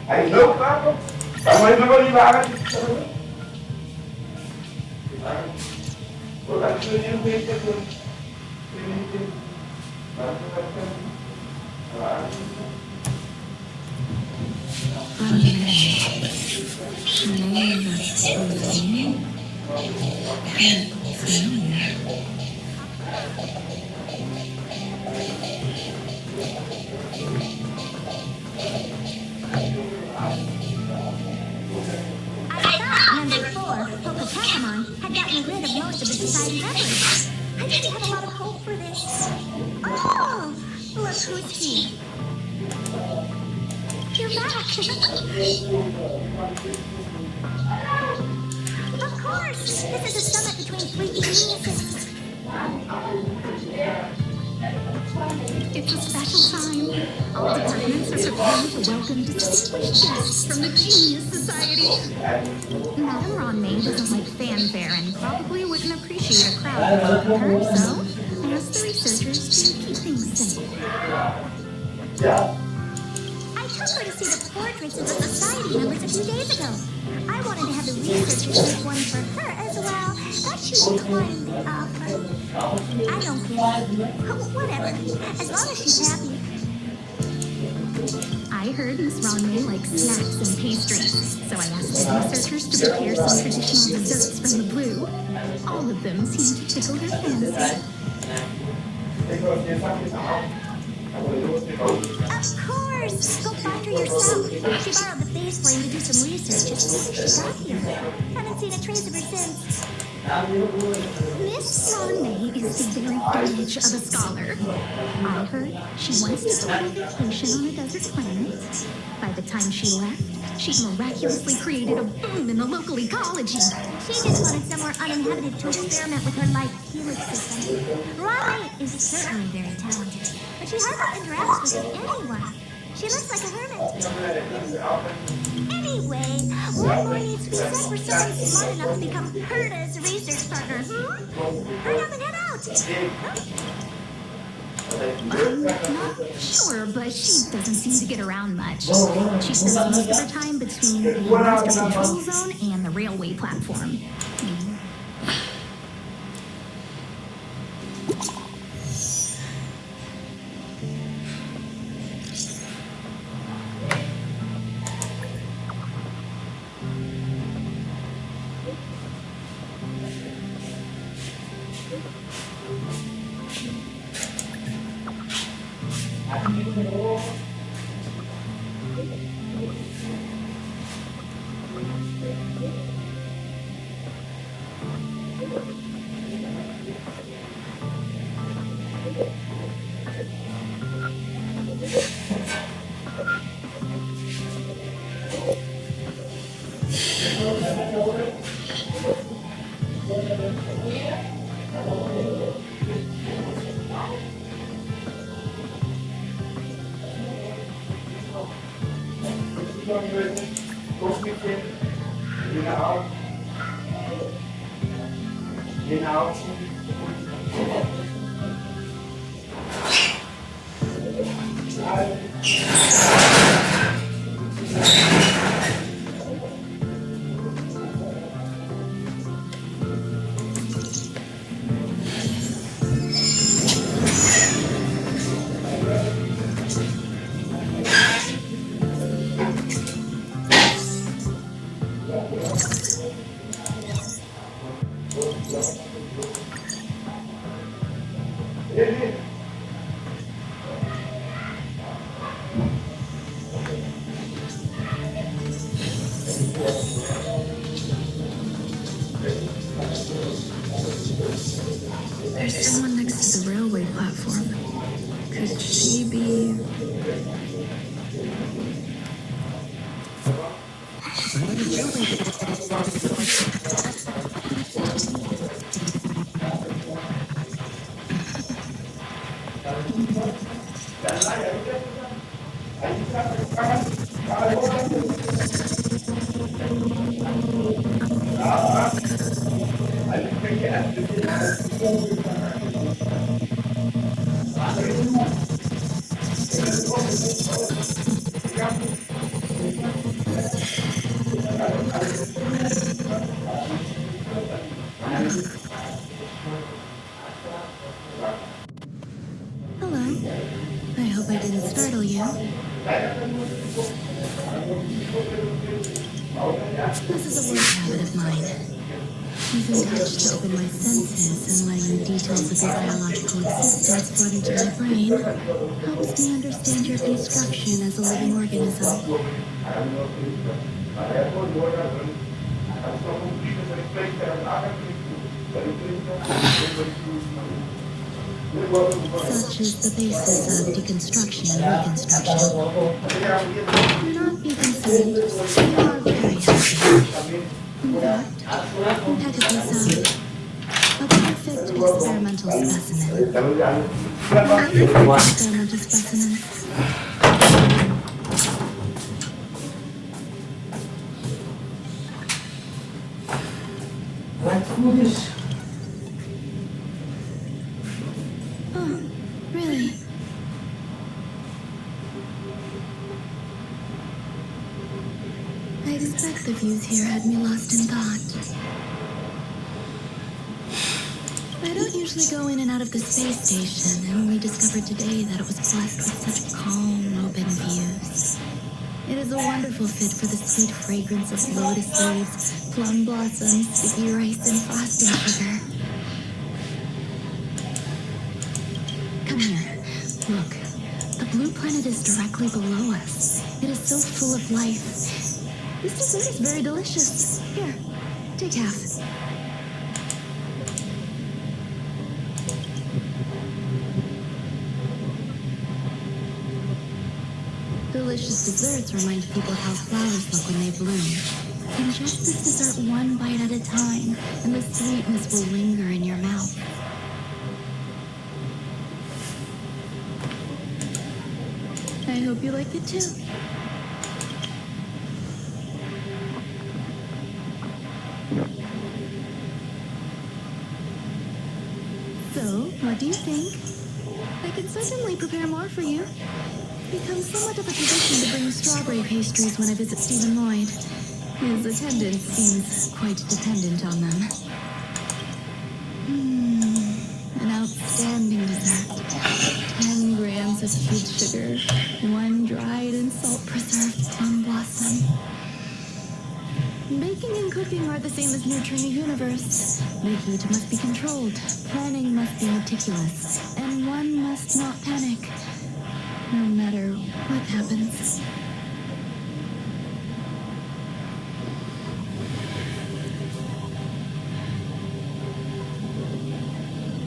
Ay, no, Paco. Kamu itu kok dibangun? Bukan ini itu. Ini. Had gotten rid of most of the society members. I didn't have a lot of hope for this. Oh, look who's here. You're back. Of course, this is a summit between three geniuses. It's a special time. All departments are preparing to welcome distinguished guests from the Genius Society. Madame Ronmaid doesn't like fanfare and probably wouldn't appreciate a crowd welcoming her, so I asked the researchers to keep things simple. I took her to see the portraits of the society members a few days ago. I wanted to have the researchers make one for her as well, but she declined the offer. I don't care. Whatever, as long as she's happy. I heard Miss Ronmaid likes snacks and pastries, so I asked the researchers to prepare some traditional desserts from the blue. All of them seemed to tickle her fancy. Of course! Go find her yourself. She borrowed the phase plane to do some research as soon as she got here. Haven't seen a trace of her since. Miss Ronmaid is the very image of a scholar. I heard she wants to go on vacation on a desert planet. By the time she left, she'd miraculously created a boom in the local ecology. She just wanted somewhere uninhabited to experiment with her life helix system. Ronmaid is certainly very talented, but she hardly interacts with anyone. She looks like a hermit. Anyway, what more needs to be said for someone smart enough to become Herta's research partner? Hurry up and head out! I'm not sure, but she doesn't seem to get around much. She spends most of her time between the master control zone and the railway platform. There's someone next to the railway platform. Could she be... Hello. I hope I didn't startle you. This is a work habit of mine. Using touch to open my senses and letting the details of your biological existence flood into my brain helps me understand your construction as a living organism. Such is the basis of deconstruction and reconstruction. Do not be concerned. You are very healthy. In fact, impeccably sound. A perfect experimental specimen. I like experimental specimens. Oh, really? I expect the views here had me lost in thought. I don't usually go in and out of the space station, and only discovered today that it was blessed with such calm, open views. It is a wonderful fit for the sweet fragrance of lotus leaves, plum blossoms, sticky rice, and frosting sugar. Come here. Look. The blue planet is directly below us. It is so full of life. This dessert is very delicious. Here, take half. Delicious desserts remind people of how flowers look when they bloom. Ingest this dessert one bite at a time, and the sweetness will linger in your mouth. I hope you like it too. So, what do you think? I can certainly prepare more for you. It's become somewhat of a tradition to bring strawberry pastries when I visit Stephen Lloyd. His attendance seems quite dependent on them. An outstanding dessert. 10 grams of cubed sugar, 1 dried and salt-preserved plum blossom. Baking and cooking are the same as nurturing a universe. The heat must be controlled, planning must be meticulous, and one must not panic, no matter what happens.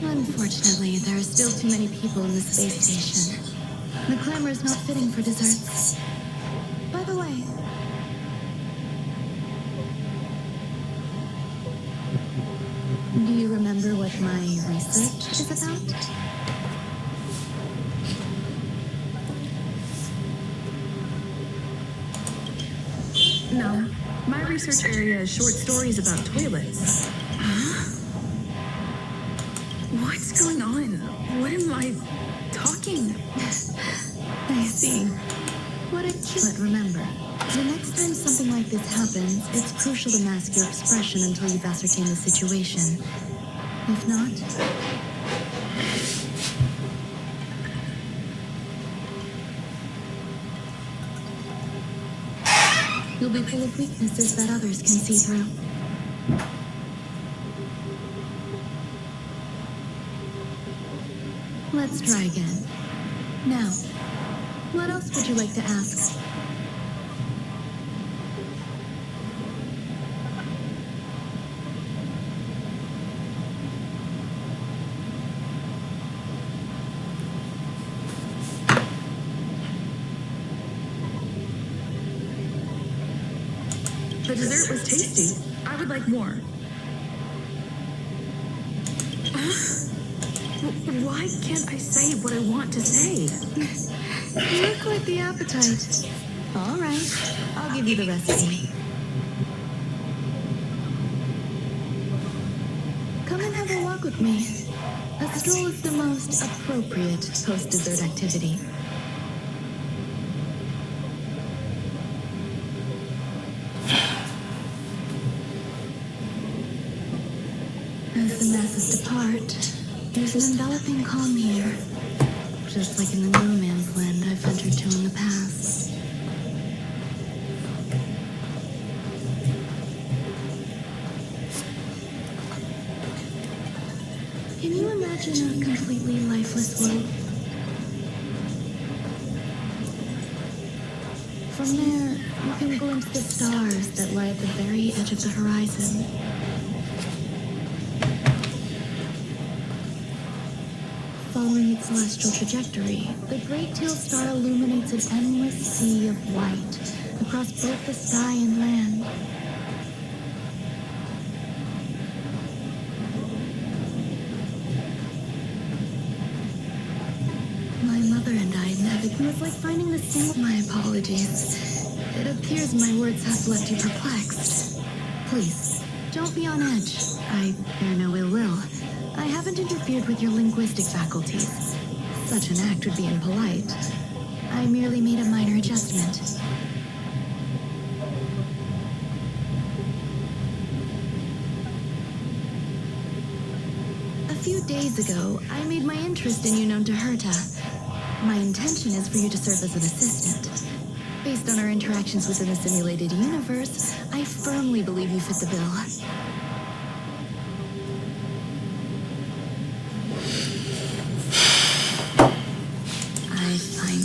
Unfortunately, there are still too many people in the space station. The clamor is not fitting for desserts. By the way, do you remember what my research is about? No. My research area is short stories about toilets. Huh? What's going on? What am I talking? I see. What a cute... But remember, the next time something like this happens, it's crucial to mask your expression until you've ascertained the situation. If not... you'll be full of weaknesses that others can see through. Let's try again. Now, what else would you like to ask? The dessert was tasty. I would like more. Why can't I say what I want to say? You look like the appetite. All right, I'll give you the recipe. Come and have a walk with me. A stroll is the most appropriate post-dessert activity. As the masses depart, there's an enveloping calm here, just like in the no man's land I've ventured to in the past. Can you imagine a completely lifeless world? From there, you can glimpse the stars that lie at the very edge of the horizon. Following its celestial trajectory, the Great Teal Star illuminates an endless sea of white across both the sky and land. My mother and I navigated. It was like finding the single. My apologies. It appears my words have left you perplexed. Please, don't be on edge. I bear no ill will. I haven't interfered with your linguistic faculties. Such an act would be impolite. I merely made a minor adjustment. A few days ago, I made my interest in you known to Herta. My intention is for you to serve as an assistant. Based on our interactions within the simulated universe, I firmly believe you fit the bill.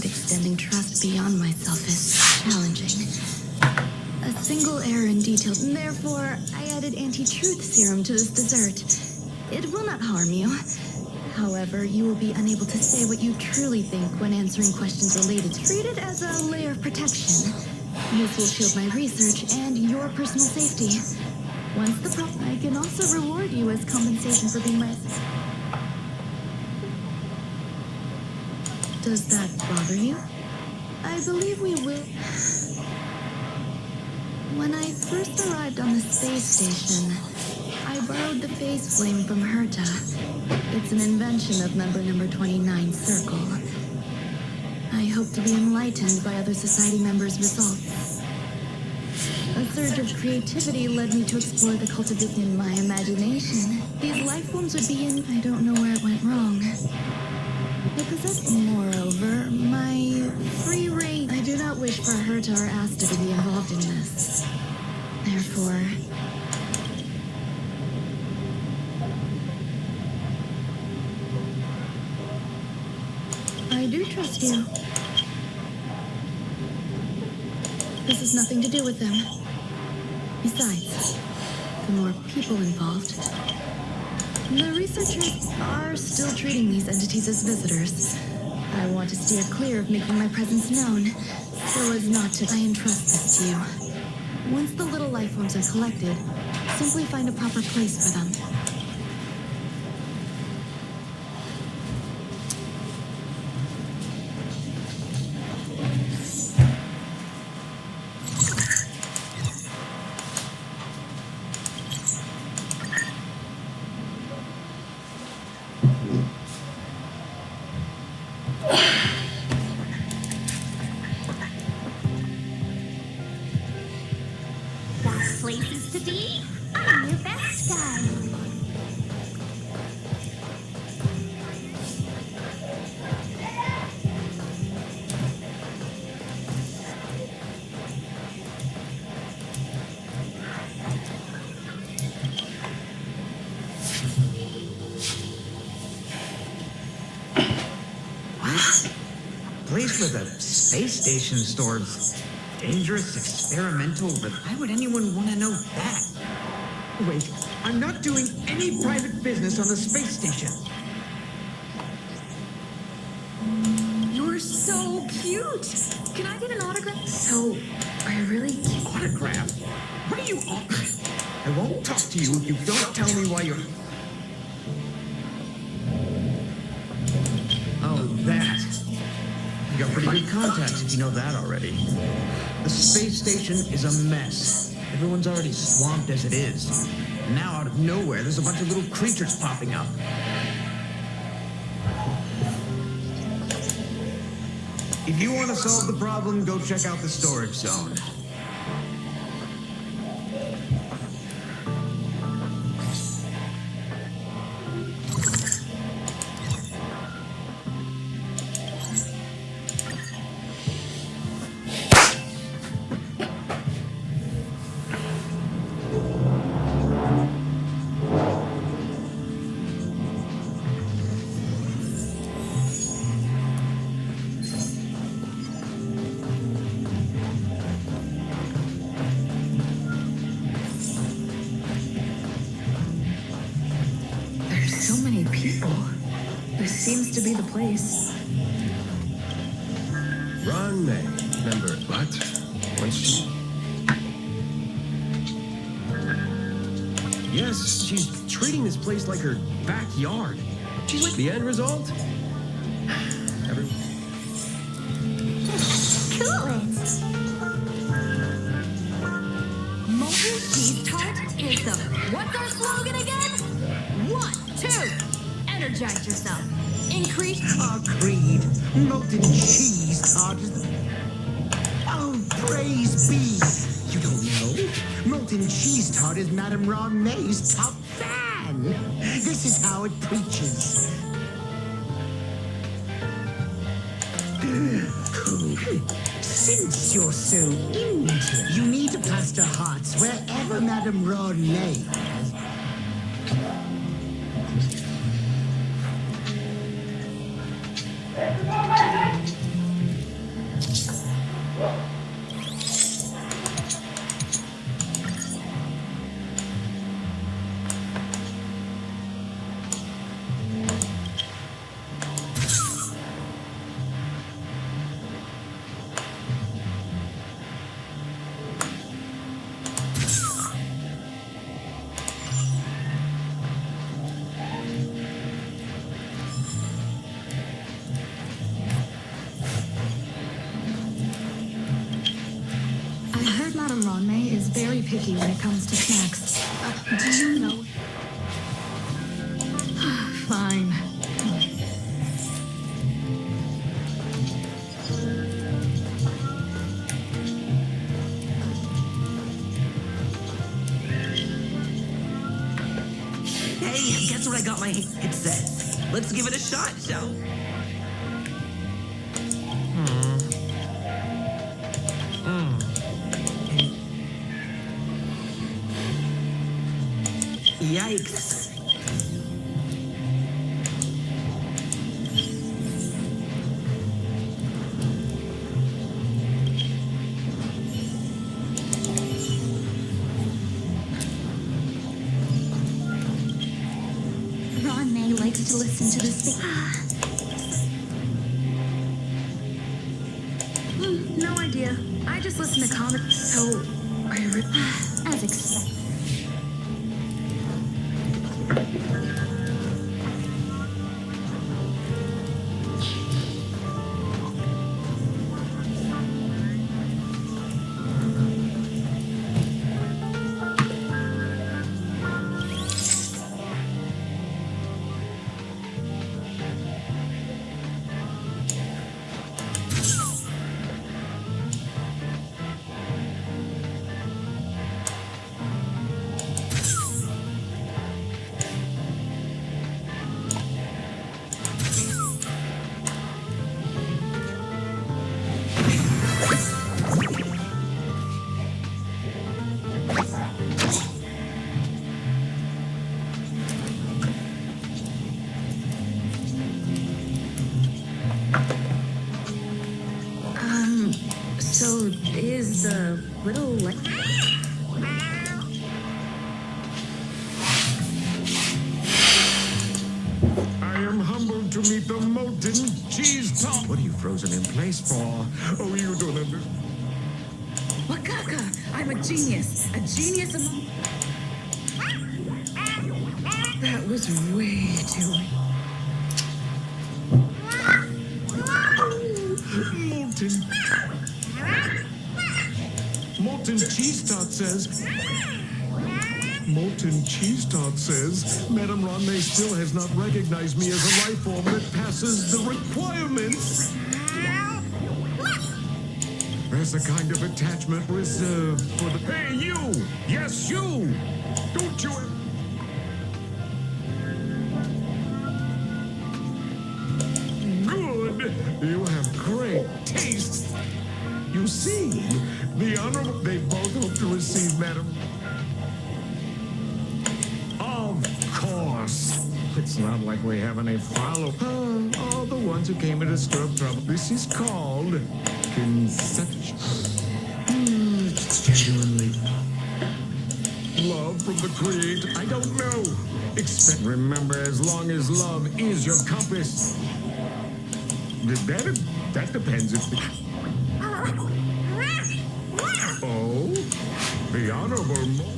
Extending trust beyond myself is challenging. A single error in detail. Therefore, I added anti-truth serum to this dessert. It will not harm you. However, you will be unable to say what you truly think when answering questions related. Treat it as a layer of protection. This will shield my research and your personal safety. Once the I can also reward you as compensation for being my... Does that bother you? I believe we will... When I first arrived on the space station, I borrowed the phase flame from Herta. It's an invention of member number 29's circle. I hope to be enlightened by other society members' results. A surge of creativity led me to explore the cultivation in my imagination. These life forms would be in... I don't know where it went wrong. Moreover, my free reign... I do not wish for Herta or Asta to be involved in this. Therefore... I do trust you. This has nothing to do with them. Besides, the more people involved... The researchers are still treating these entities as visitors. I want to steer clear of making my presence known, so as not to... I entrust this to you. Once the little life forms are collected, simply find a proper place for them. Places to be? I'm your best guide. What? A place where the space station stores dangerous experimental, but why would anyone want to know that? Wait, I'm not doing any private business on the space station. You're so cute. Can I get an autograph? So, I really... Autograph? What are you on? I won't talk to you if you don't tell me why you're... Oh, that. You got pretty good contacts if you know that already. The space station is a mess. Everyone's already swamped as it is. And now out of nowhere, there's a bunch of little creatures popping up. If you want to solve the problem, go check out the storage zone. Seems to be the place. Ron May. Remember what? Once she... Yes, she's treating this place like her backyard. She's like the end result. Everyone... Cool it. Molten cheese tart is the... What's our slogan again? 1, 2. Energize yourself. Increase... Our creed, molten cheese tart is the... Oh, praise be! You don't know? Molten cheese tart is Madame Ron May's top fan! This is how it preaches. Since you're so into it, you need to plaster hearts wherever Madame Ron May has... Very picky when it comes to snacks. Do you know? Fine. Hey, guess what I got my headset? Let's give it a shot, shall we? Yikes. Ron May likes to listen to this thing. No idea. I just listen to comics, so As expected. So is the little... I am humbled to meet the molten cheese top. What are you frozen in place for? Oh, you don't understand. Wakaka! I I'm a genius. A genius among... That was way too... Molten Cheese Tot says... Molten Cheese Tot says Madame Ronne still has not recognized me as a life form that passes the requirements. There's a kind of attachment reserved for the... Hey, you! Yes, you! Don't you... Good! You have great taste! You see, the Honorable... They both hope to receive Madame... Of course! It's not like we have any follow... all the ones who came to stir up trouble. This is called... conception. It's genuinely... Love from the Creator? I don't know. Remember, as long as love is your compass. That depends if the... Oh? The Honorable...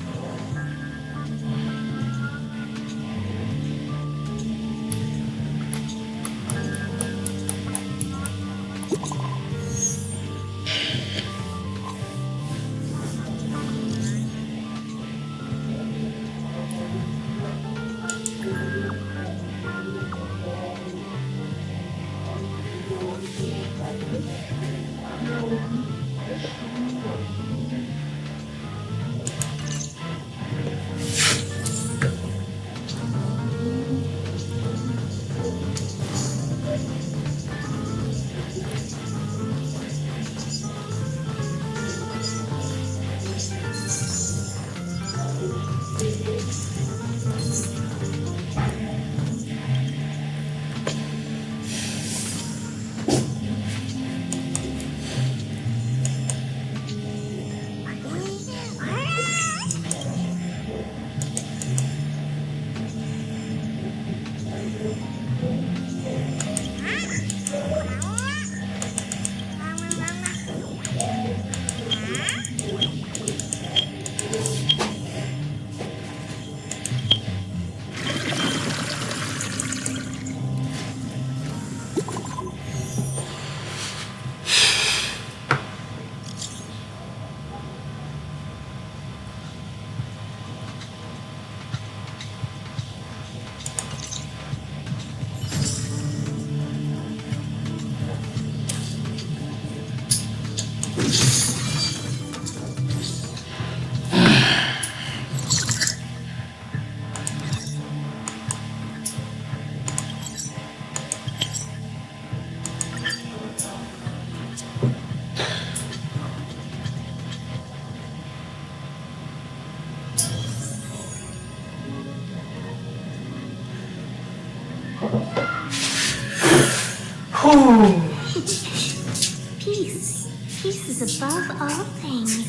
Peace. Peace is above all things.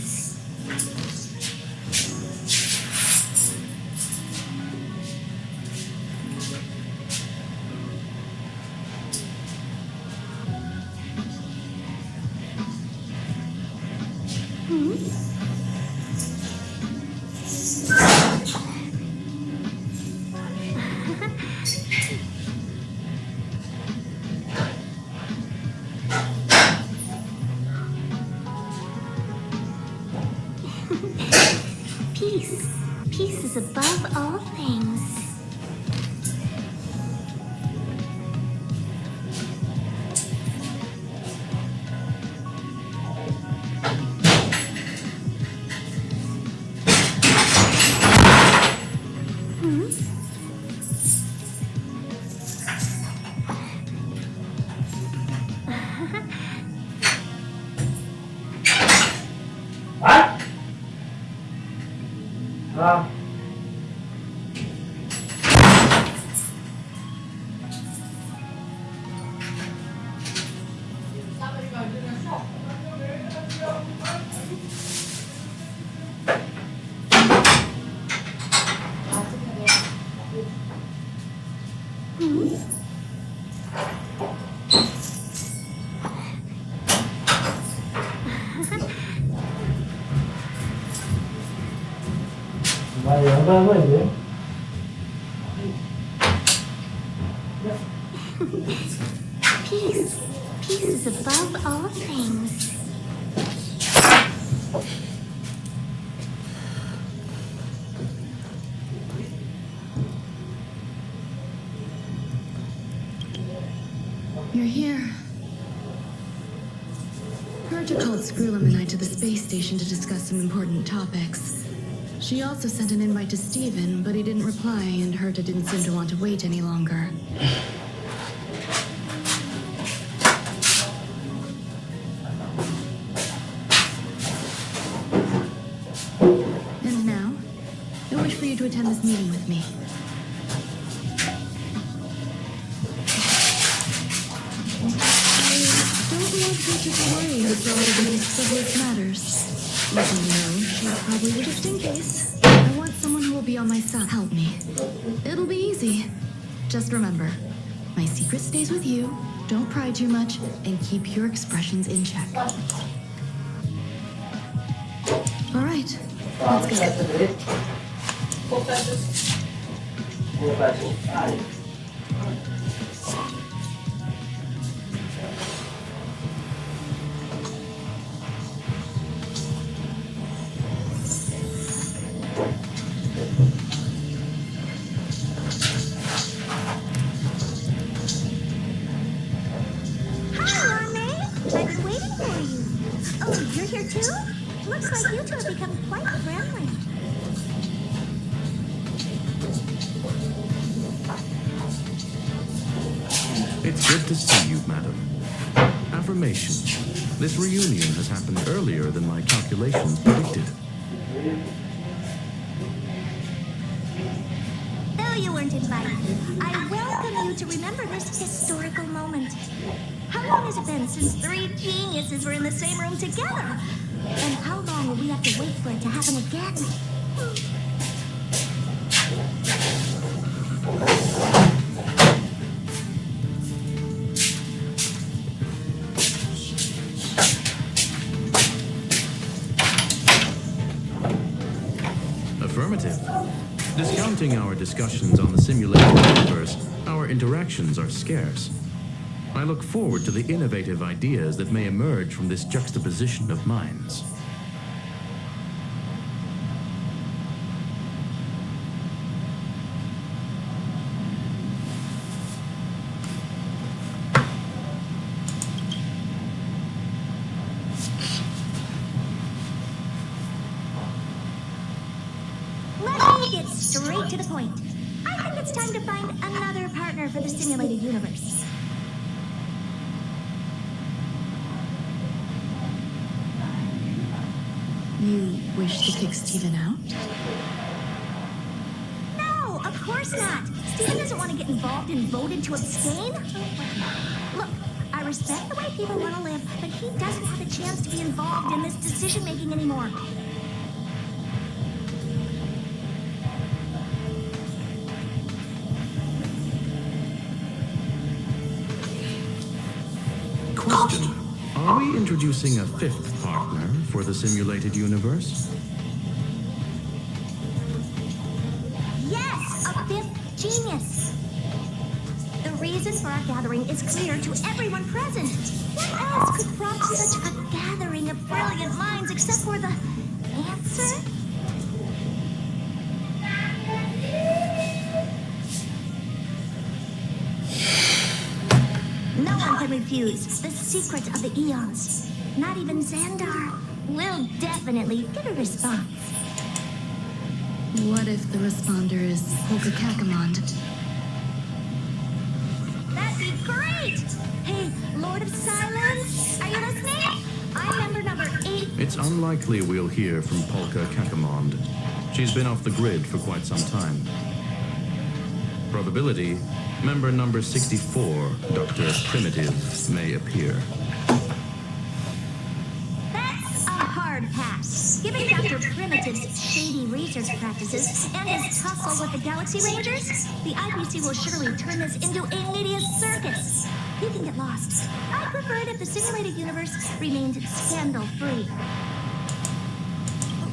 Peace. Peace is above all things. Hah? Ah. Peace. Peace is above all things. You're here. Herta called Screwlam and I to the space station to discuss some important topics. She also sent an invite to Steven, but he didn't reply, and Herta didn't seem to want to wait any longer. And now, I wish for you to attend this meeting with me. I don't want Herta to worry herself over these frivolous matters. Even though she'll probably do just in case. I want someone who will be on my side. Help me. It'll be easy. Just remember, my secret stays with you. Don't pry too much, and keep your expressions in check. All right, let's go. I've been waiting for you. Oh, you're here too? Looks like you two have become quite friendly. It's good to see you, madam. Affirmation. This reunion has happened earlier than my calculations predicted. Though you weren't invited, I welcome you to remember this historical moment. How long has it been since three geniuses were in the same room together? And how long will we have to wait for it to happen again? Affirmative. Discounting our discussions on the simulated universe, our interactions are scarce. I look forward to the innovative ideas that may emerge from this juxtaposition of minds. Let me get straight to the point. I think it's time to find another partner for the simulated universe. You wish to kick Steven out? No, of course not. Steven doesn't want to get involved and voted to abstain. Look, I respect the way people want to live, but he doesn't have a chance to be involved in this decision-making anymore. Question. Are we introducing a fifth partner for the simulated universe? Yes, a fifth genius. The reason for our gathering is clear to everyone present. What else could prompt such a gathering of brilliant minds except for the answer? No one can refuse the secret of the eons. Not even Xandar will definitely get a response. What if the responder is Honkai? That'd be great! Hey, Lord of Silence, are you listening? I'm member number 8. It's unlikely we'll hear from Polka Kakamond. She's been off the grid for quite some time. Probability, member number 64, Dr. Primitive, may appear. That's a hard pass. Given Dr. Primitive's shady research practices and his tussle with the Galaxy Rangers, the IPC will surely turn this into a media circus. He can get lost. I'd prefer it if the simulated universe remained scandal-free.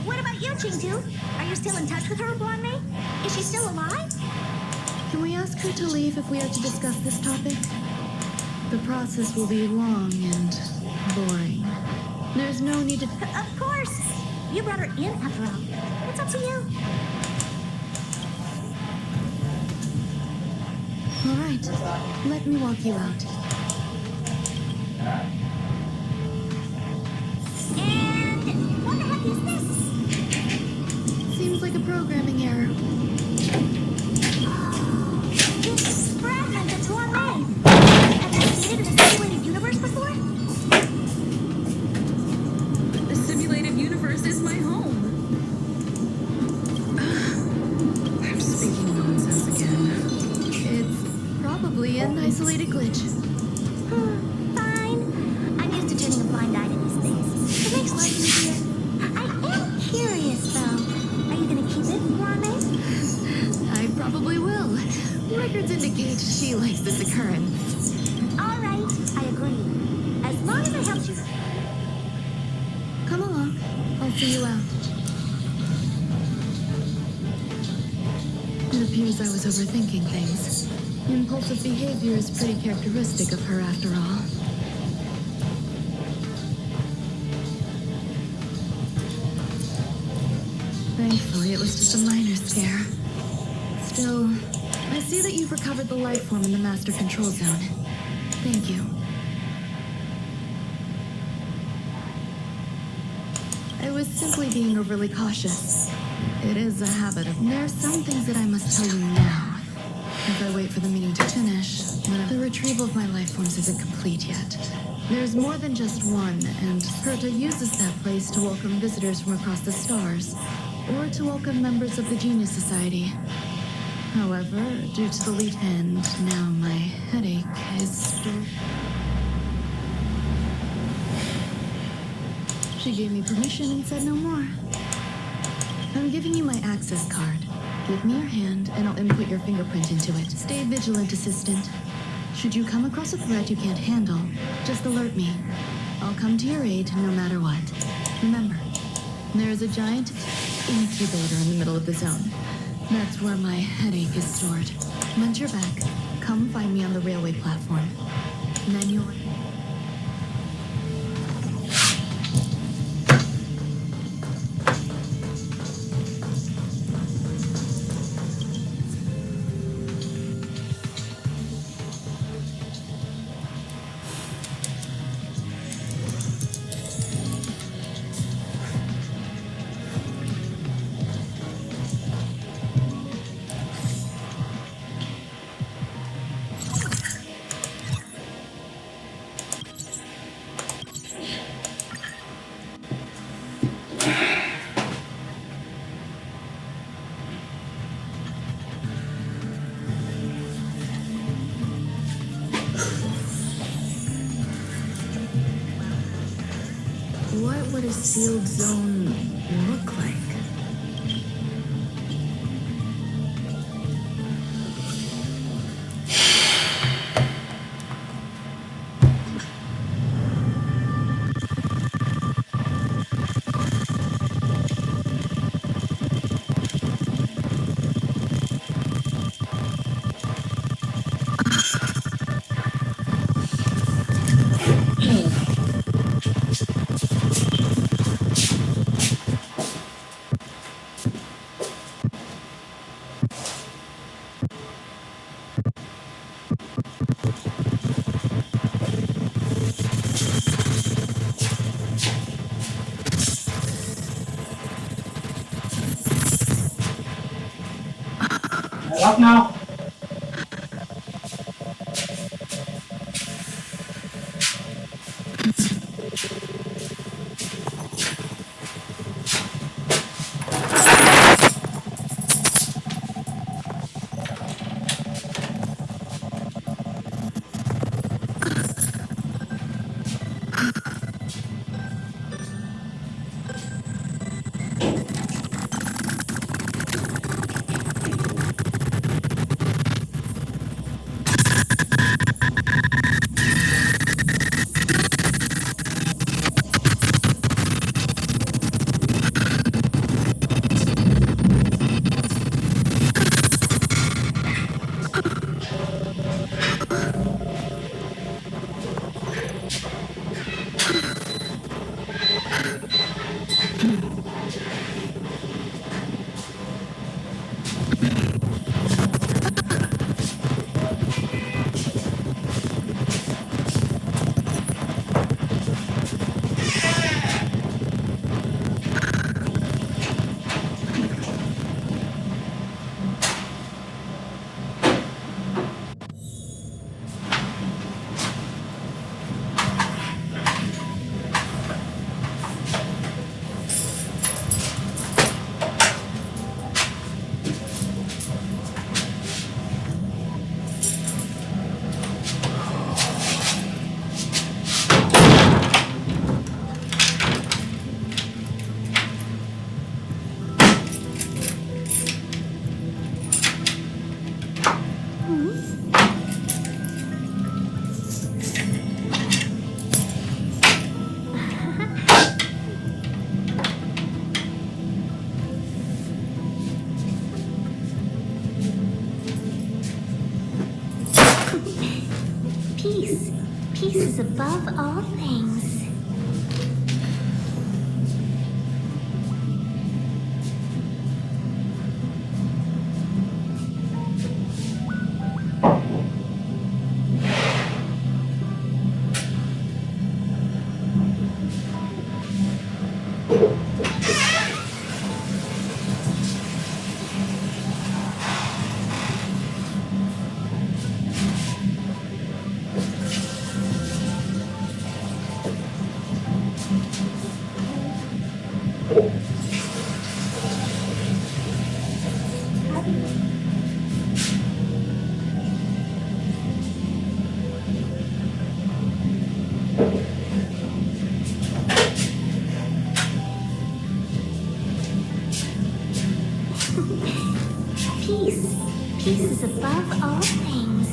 What about you, Ching-Tu? Are you still in touch with her, Guanmei? Is she still alive? Can we ask her to leave if we are to discuss this topic? The process will be long and boring. There's no need to... Of course. You brought her in after all. It's up to you. All right, let me walk you out. And what the heck is this? Seems like a programming error. This fragment that's Guanmei. Have you seen it in a simulated universe before? The simulated universe is my home. I'm speaking nonsense again. It's probably an isolated glitch. Fine. I'm used to turning a blind eye to these things. It makes life easier. I am curious, though. Are you gonna keep it, Guanmei? I probably will. Records indicate she likes this occurrence. All right, I agree. As long as it helps you. Come along. I'll see you out. It appears I was overthinking things. Impulsive behavior is pretty characteristic of her after all. Thankfully, it was just a minor scare. Still, I see that you've recovered the life form in the master control zone. Thank you. I was simply being overly cautious. It is a habit of... There are some things that I must tell you now. As I wait for the meeting to finish, the retrieval of my life forms isn't complete yet. There's more than just one, and Herta uses that place to welcome visitors from across the stars, or to welcome members of the Genius Society. However, due to the lead and now my headache is... She gave me permission and said no more. I'm giving you my access card. Give me your hand, and I'll input your fingerprint into it. Stay vigilant, assistant. Should you come across a threat you can't handle, just alert me. I'll come to your aid no matter what. Remember, there is a giant incubator in the middle of the zone. That's where my headache is stored. Once you're back, come find me on the railway platform. And then you'll... What would a sealed zone look like? Up now. Peace is above all things. Peace. Peace is above all things.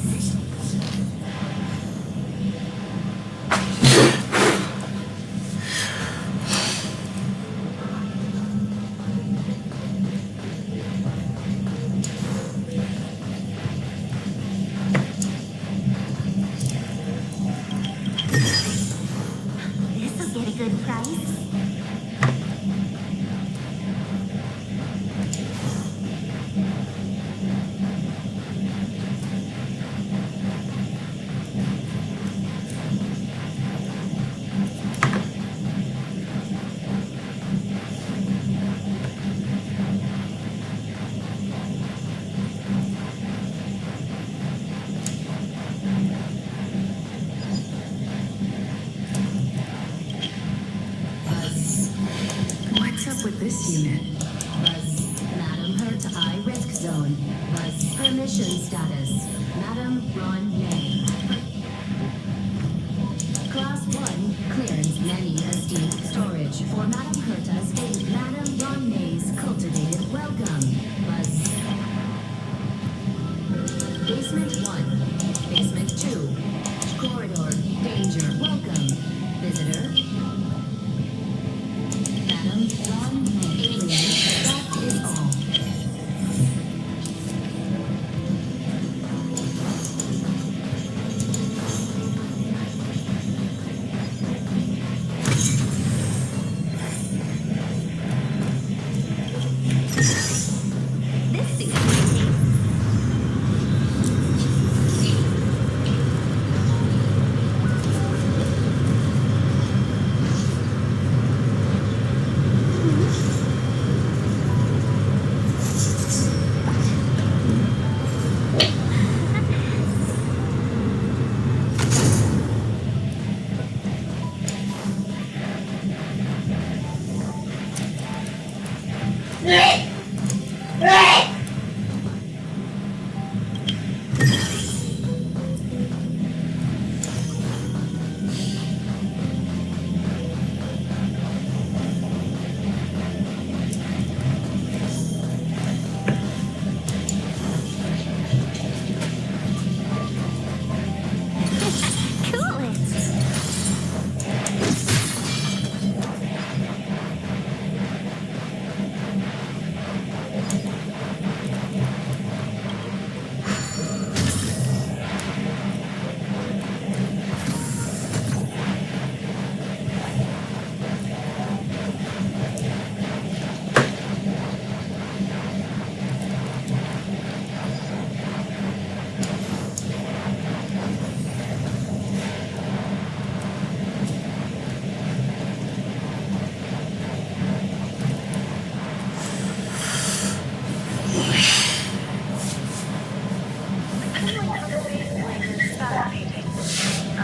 This'll get a good price. What's up with this unit? Buzz, Madam Herta, high risk zone. Buzz, permission status. Madam Ron May. Class 1, clearance many esteemed storage. For Madam Herta's aid, Madam Ron May's cultivated welcome. Buzz. Basement 1. Basement 2. Corridor, danger, welcome. Visitor. Madam Ron May, alien, that is all. This seems pretty. Cool it.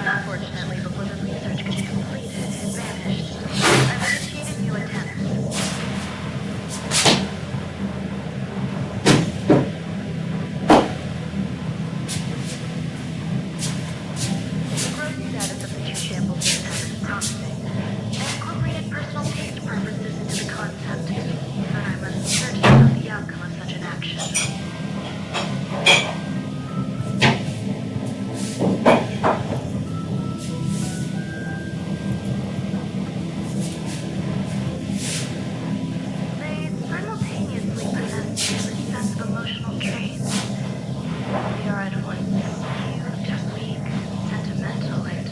Unfortunately, before the research could be completed, it vanished. I've initiated new attempts. The growth status of the two shambles system is promising. I incorporated personal taste preferences into the concept, but I'm uncertain of the outcome of such an action. They simultaneously possess different sets of emotional traits. They are at once cute, weak, sentimental, and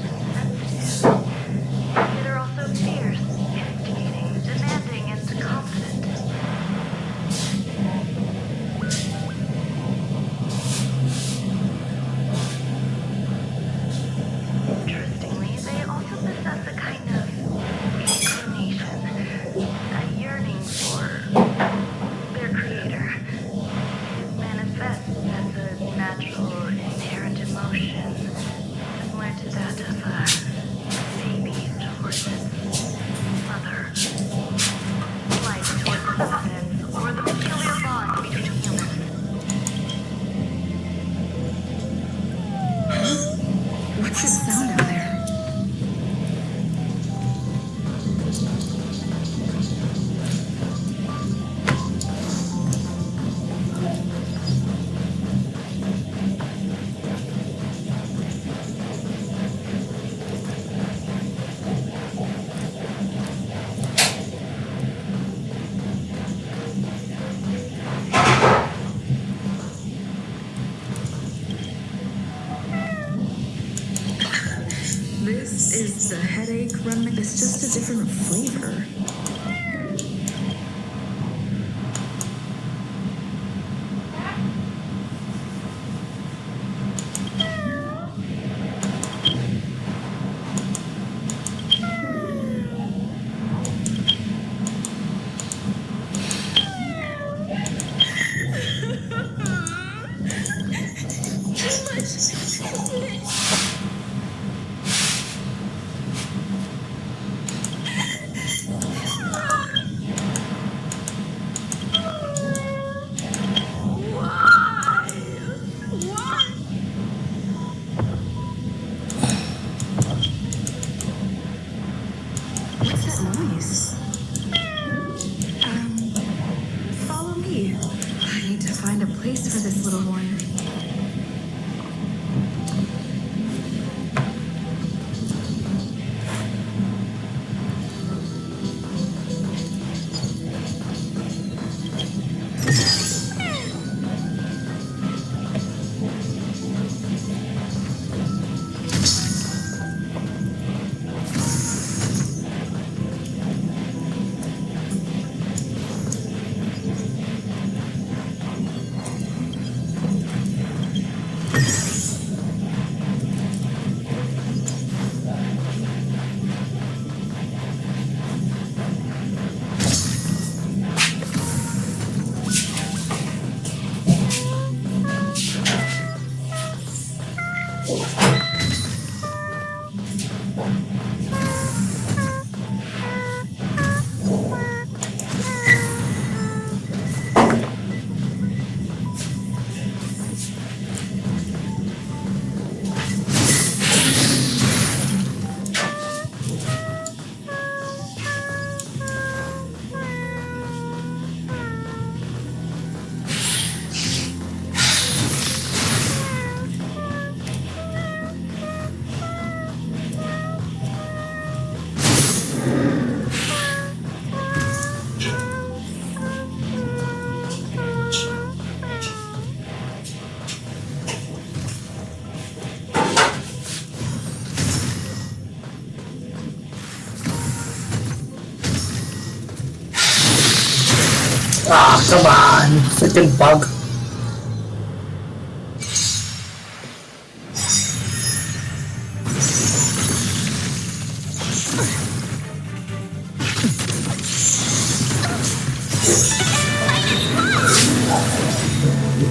Is the headache remedy? It's just a different flavor. What's that noise? Follow me. I need to find a place for this little one. Ah, come on. Freaking bug.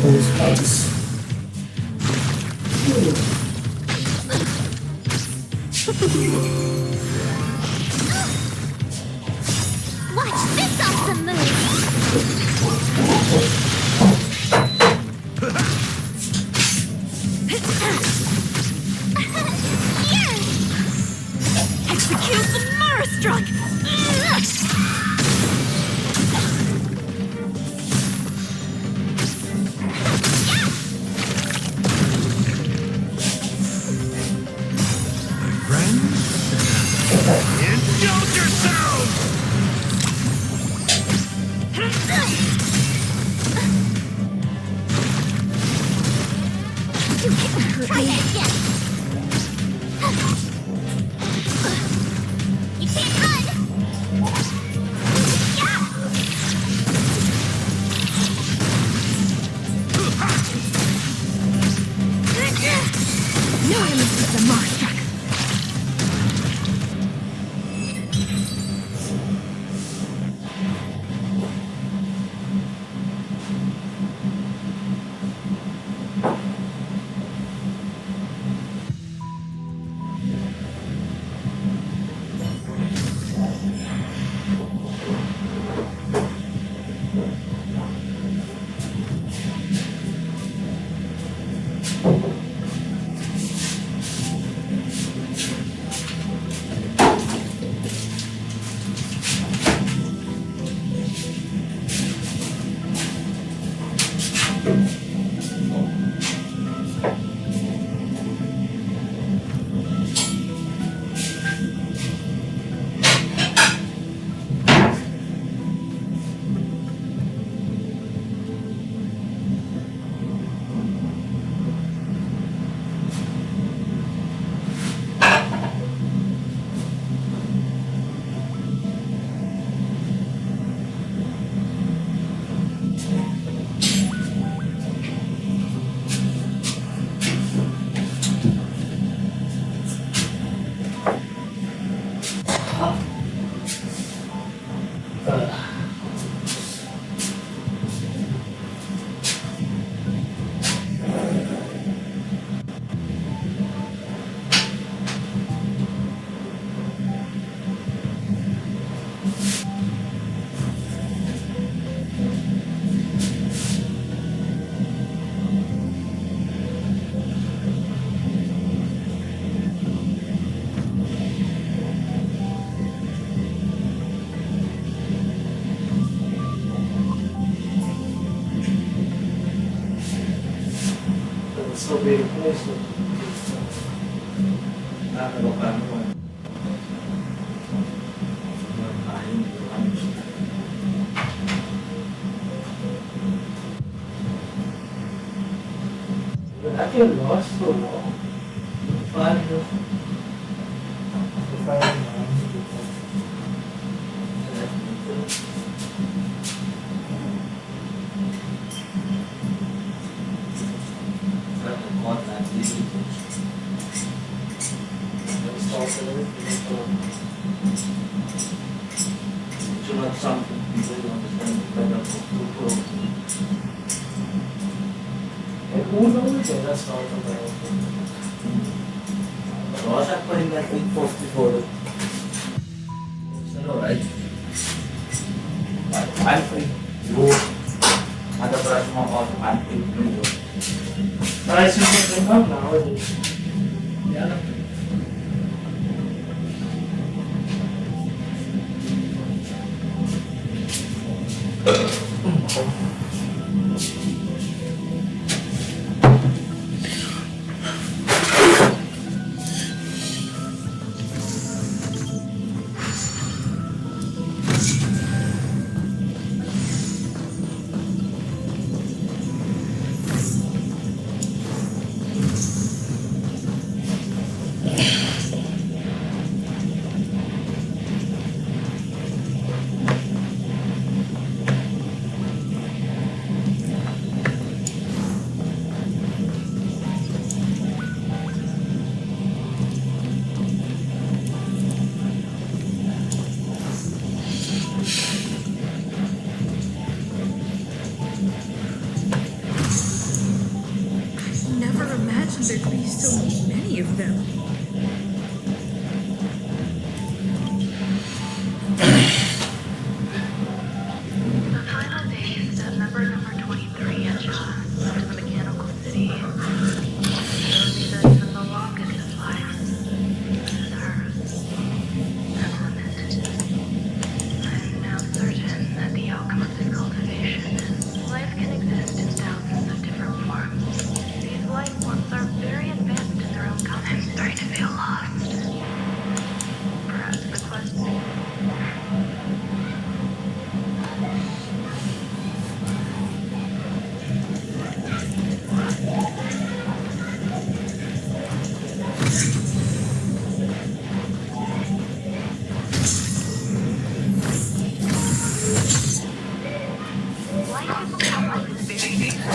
Those bugs. Watch this awesome move! Execute the Mara Struck! Indulge yourselves! You can't hurt me. You can't run! No limits with the Mara Struck! so very close. But I feel lost so long. Fun. Who knows it? That's not about. Ross at putting that big post before it. Is that alright? I'm free. You. Other person of I'm free. But I see something up nowadays. Yeah. Never imagined there'd be so many of them. The final day is step number 23 at the mechanical city. Showed me that even the longest of lives is hers. And limit. I'm now certain that the outcome of this cultivation is life can exist in thousands of different forms. These life forms are very advanced in their own kind. I'm starting to feel lost. Perhaps the question.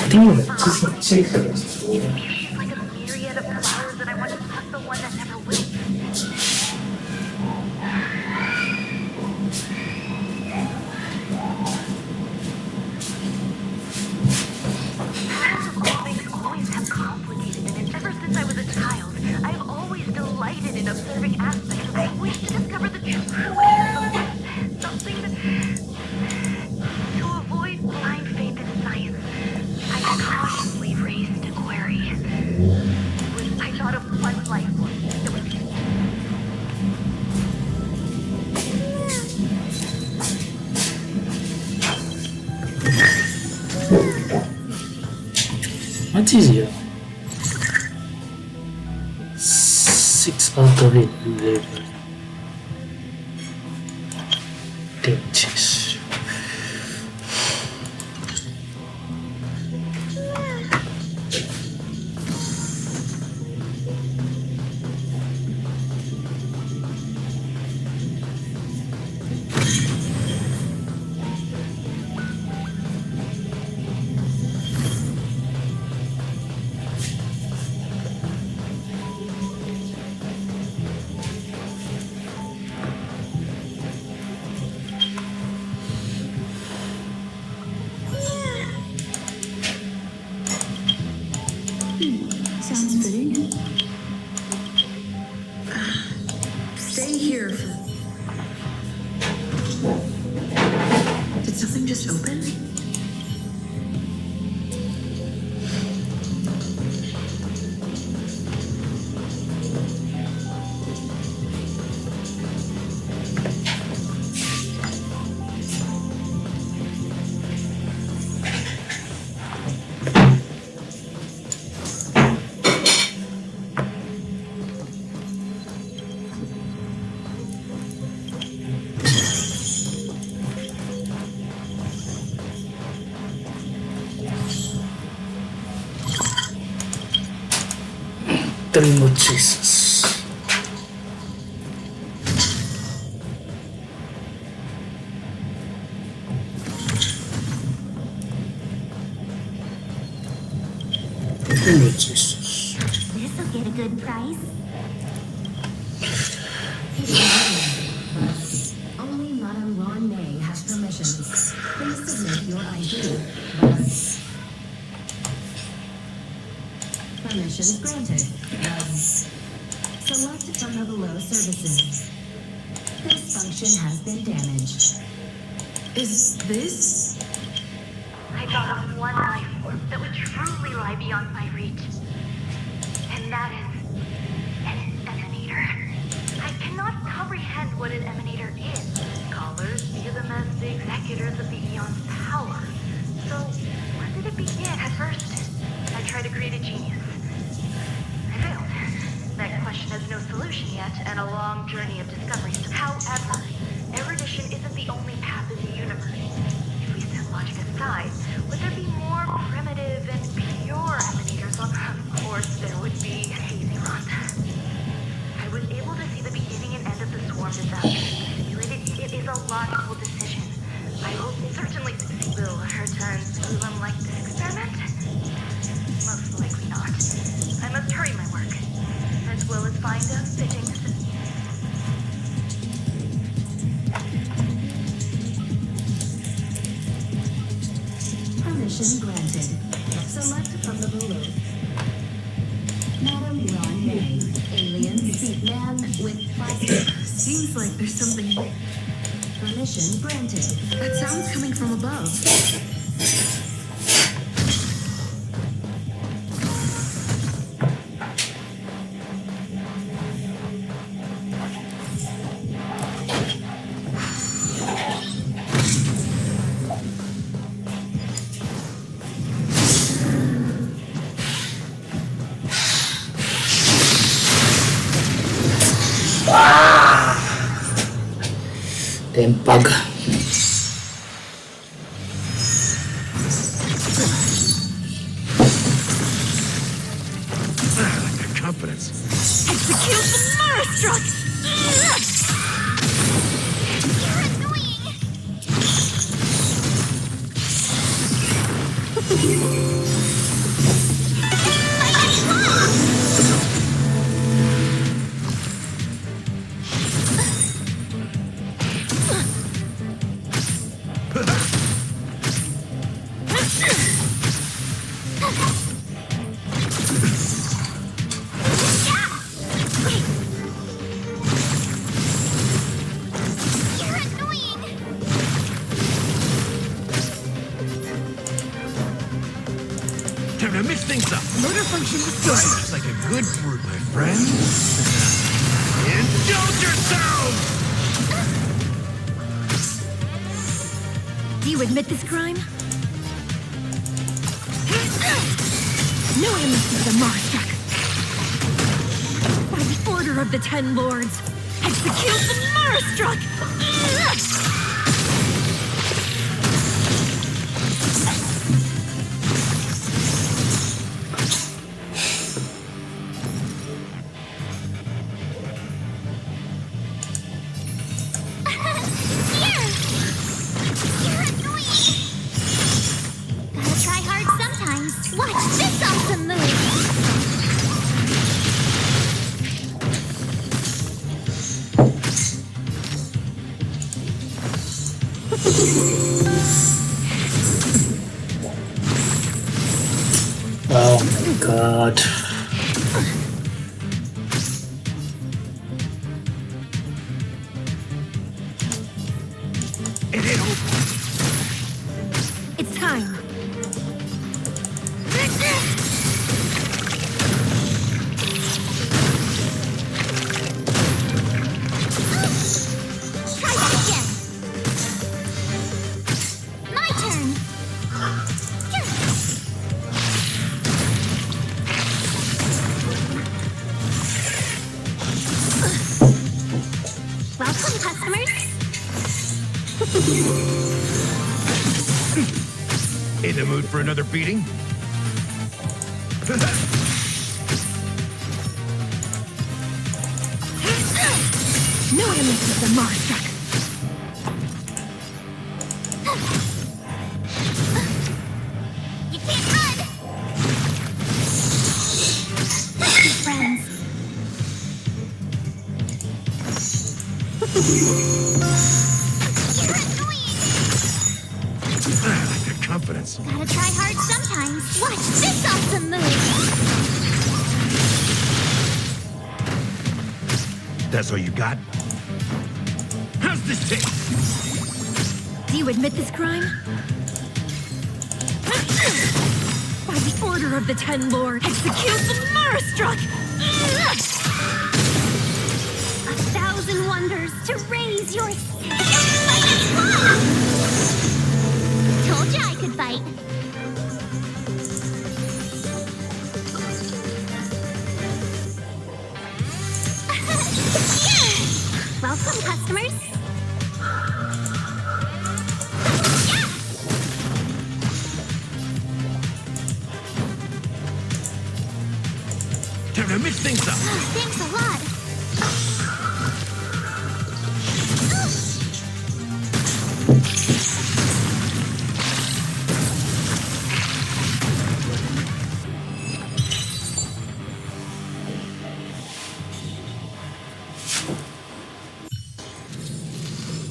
Damn it, just like chickens. She's like a myriad of flowers that I want to pluck the one that never wilts. Patterns of clothing always have complicated in it. Ever since I was a child, I've always delighted in observing aspects. I wish to discover the true essence of something that... To avoid blind faith in science, I cautiously raised a query. I thought of one life form that was... Much easier. 6 out of 8 level. Ditches. Name of Jesus. Name of Jesus. This'll get a good price. Only Madame Ron May has permissions. Please submit your ID. Buzz. Permissions granted. Buzz. Select from the below services. This function has been damaged. Is this? I thought of one life form that would truly lie beyond my reach. And that is an emanator. I cannot comprehend what an emanator is. Scholars view them as the executors of the Eon's power. So, where did it begin? At first, I tried to create a genius. I failed. That question has no solution yet, and a long journey of discovery. However, erudition isn't the only path in the universe. If we set logic aside, would there be more primitive and pure emanators? Of course, there would be hazy Rhonda. I was able to see the beginning and end of the swarm disaster simulated. It is a logical decision. I will certainly succeed. Will Herta and Sulam like this experiment? Most likely not. I must hurry my work, as well as find a fitting assistant. Permission granted. Select from the below. Madame Ron May, alien seat man with plastic. Seems like there's something. Permission granted. That sound's coming from above. Tempag. Their confidence. Execute the Marastruck! You're annoying. You're annoying. Time to mix things up. Motor function is good. Just like a good fruit, my friend. Indulge yourselves! Do you admit this crime? No enemy of the Marastruck. By the order of the Ten Lords, execute the Marastruck! Here. You're annoying. Gotta try hard sometimes. Watch this awesome move. Oh my god. It's time. Try that again. My turn. Welcome, customers. In the mood for another beating? No one misses the monster. You can't run! Let's be friends. You're annoying! I like their confidence. Gotta try hard sometimes. Watch this awesome move! That's all you got? How's this taste? Do you admit this crime? By the order of the Ten Lord, execute the Marastruck! 1,000 wonders to raise your... Told you I could fight. Welcome, customers. Time to mix things up. Thanks a lot.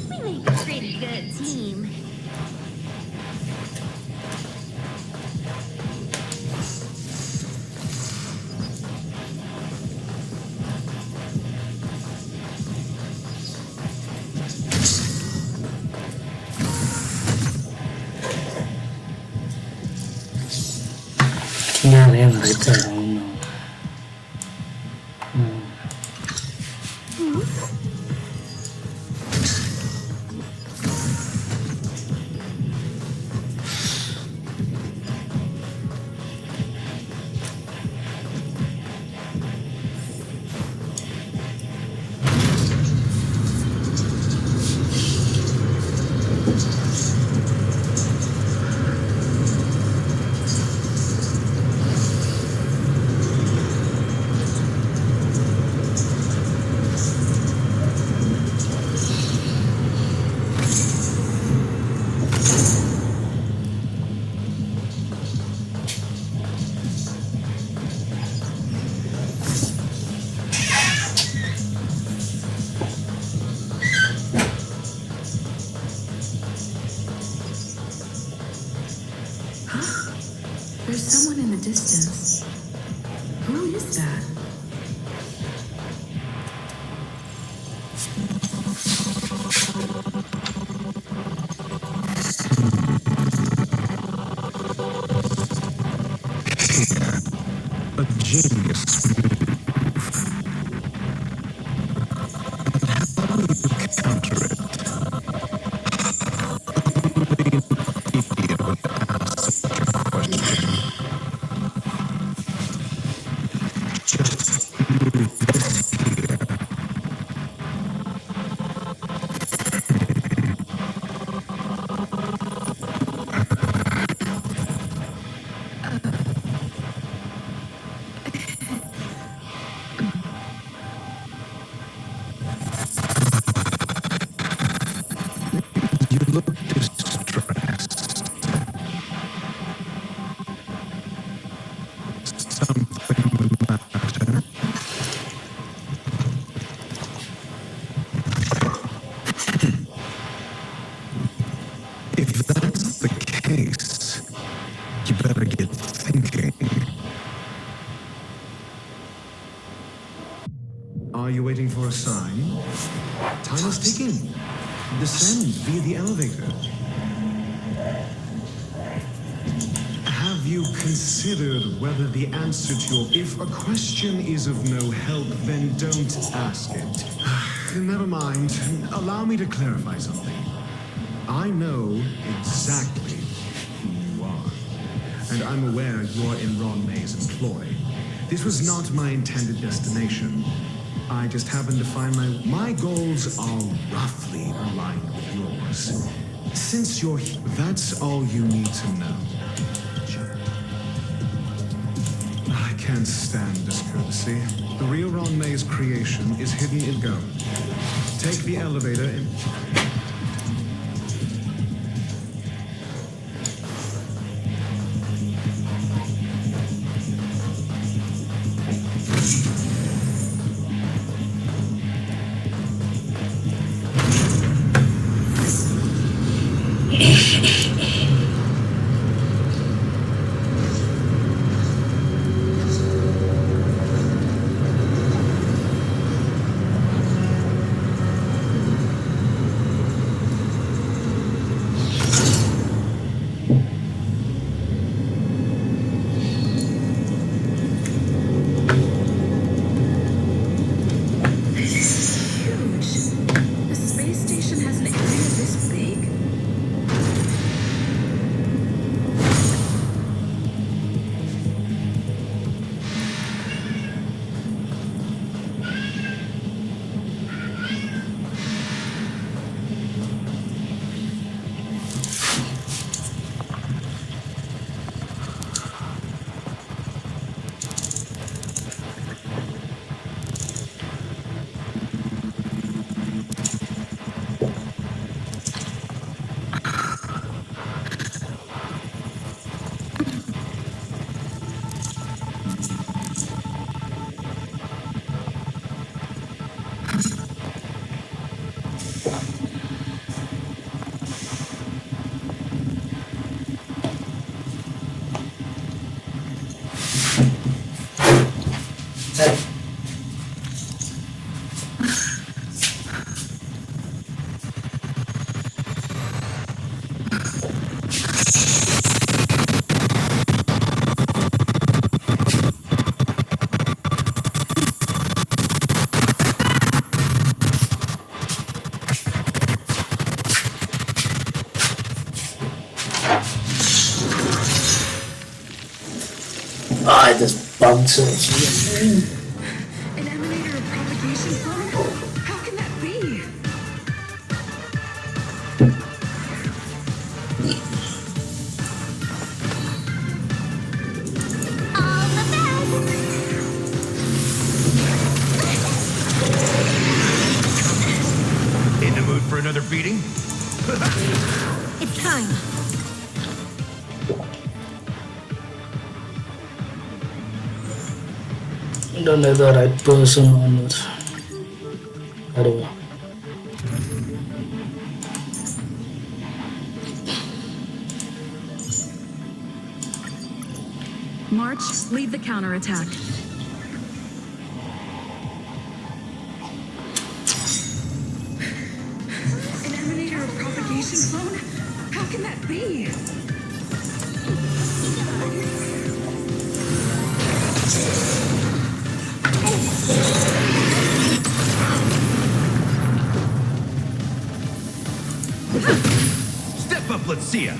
We make a pretty good team. Tinggal yang Herta no. There's someone in the distance. Who is that? A genius move. How do you counter it? You look distressed. Something the matter? If that's the case, you better get thinking. Are you waiting for a sign? Time is ticking. Descend via the elevator. Have you considered whether the answer to your... If a question is of no help, then don't ask it. Never mind. Allow me to clarify something. I know exactly who you are, and I'm aware you are in Ron May's employ. This was not my intended destination. I just happened to find my goals are roughly aligned with yours. Since you're here, that's all you need to know. I can't stand discourtesy. The real Ron May's creation is hidden in gold. take the elevator in. Ah, it just bounces. An emanator of propagation zone? How can that be? All the best. In the mood for another beating? It's time. I don't know the right person on it. I don't know. March, lead the counterattack. An emanator of propagation zone? How can that be? Step up, let's see ya.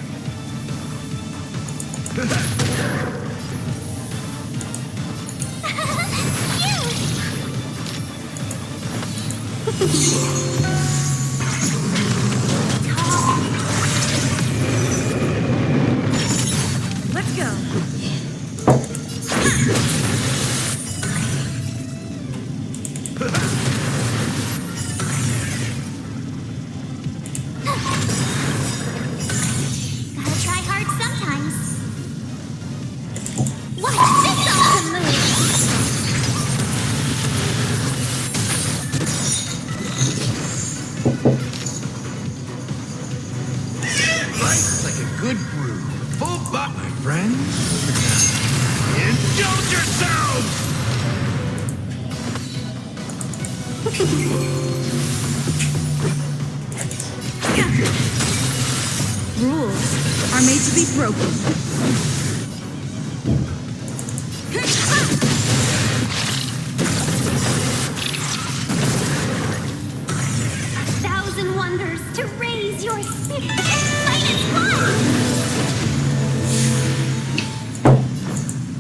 Let's go. Gotta try hard sometimes. Watch this awesome move. Life's like a good brew. Full bot, my friends. Indulge yourselves! Rules are made to be broken. A thousand wonders to raise your spirit. Fight is fun.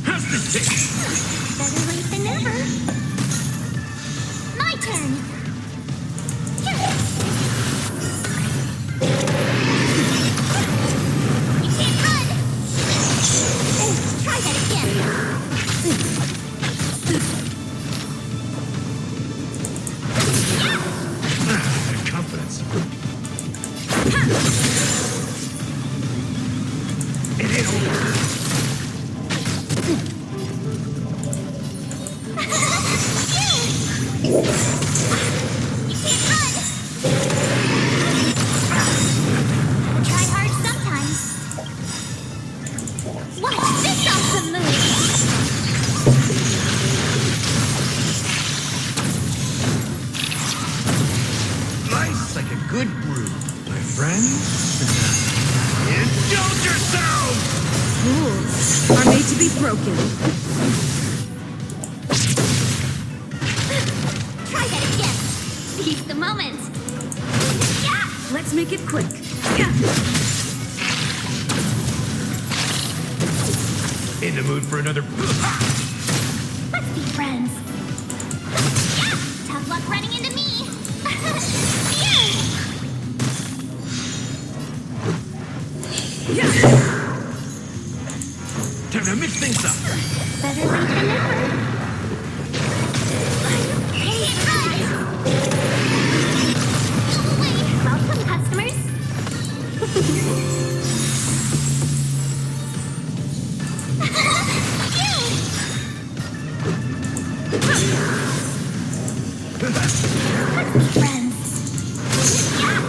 How's this taste? Better late than never. My turn. You can't run. Try that again. friends? Indulge yourselves! Rules are made to be broken. Try that again. Seize the moment. Yeah. Let's make it quick. Yeah. In the mood for another... Let's be friends. Yeah. Tough luck running into me. Yeah. Time to mix things up. Better late than never. Hey, friends. Wait, welcome, customers. Friends. Yeah.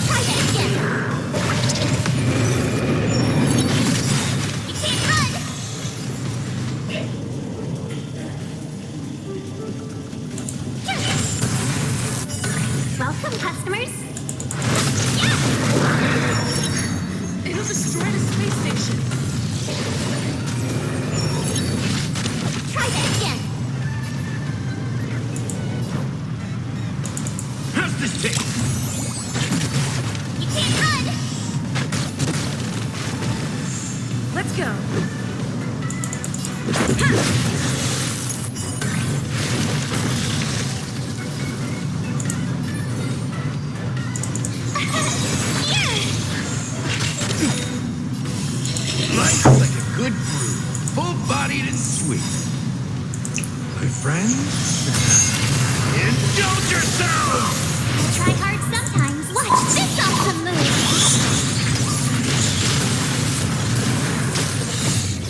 Try that again. You can't run. Welcome, customers. Yeah. It'll destroy the space station. Try that again. How's this taste? You can't run. Let's go. Life's like a good brew, full-bodied and sweet. My friends? Indulge yourselves! Try hard sometimes. Watch this awesome move.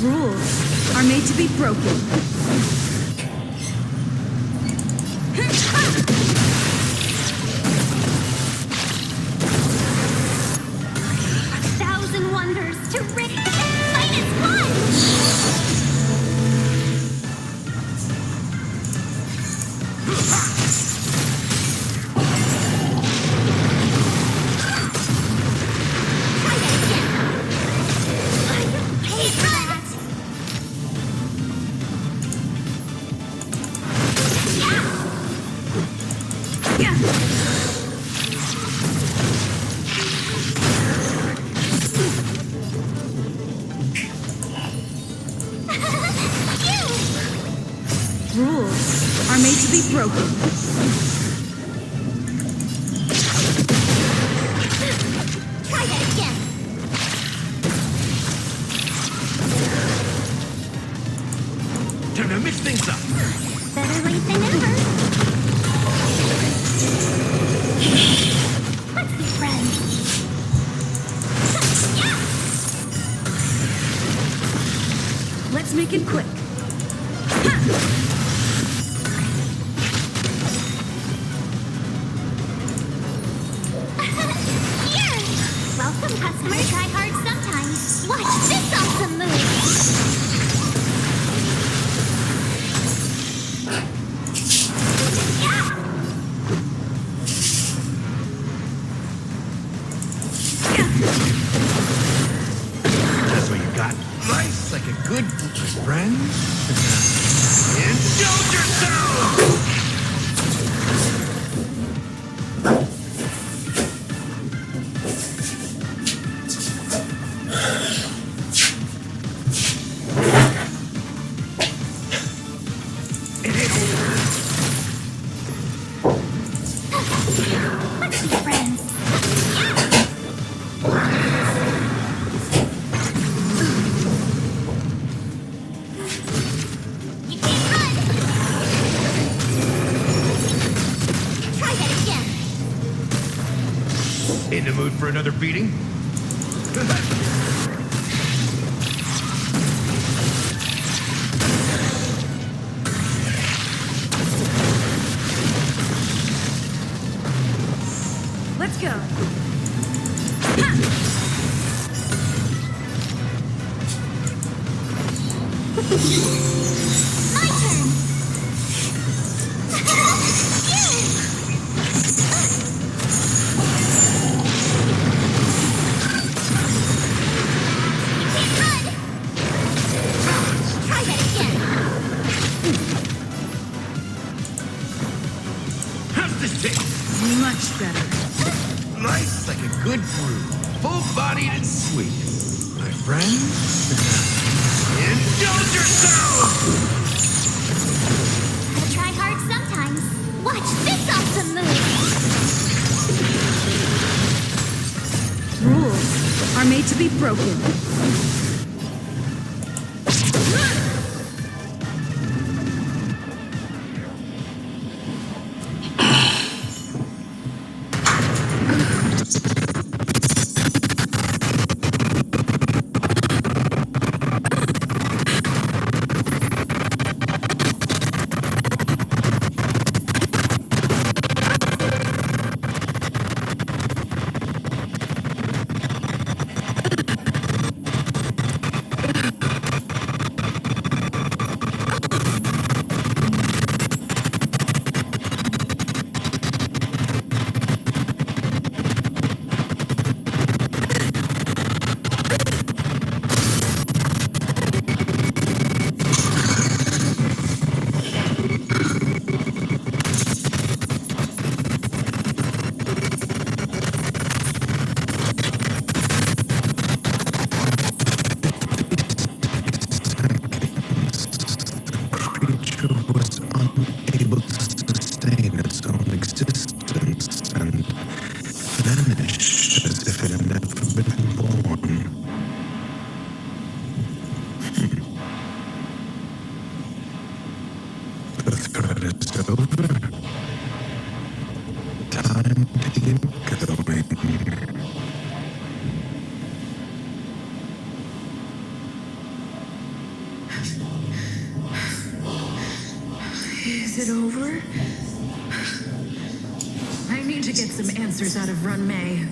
Rules are made to be broken. 1,000 wonders to rid minus one. Try that again. I hate that. Yeah. Yeah. Rules are made to be broken. Try that again. Time to mix things up. Better late than never. Let's be friends. Yeah. Let's make it quick. Here. Welcome, customer. Try hard sometimes. Watch this awesome move. Yeah. That's what you got. Life's like a good friends. Indulge yourselves! Let's be friends. You can't run. Try that again. In the mood for another beating? Let's go. My turn. Sweet. My friend? Indulge yourself! Gotta try hard sometimes. Watch this awesome move! Rules are made to be broken. Is it over? I need to get some answers out of Run May.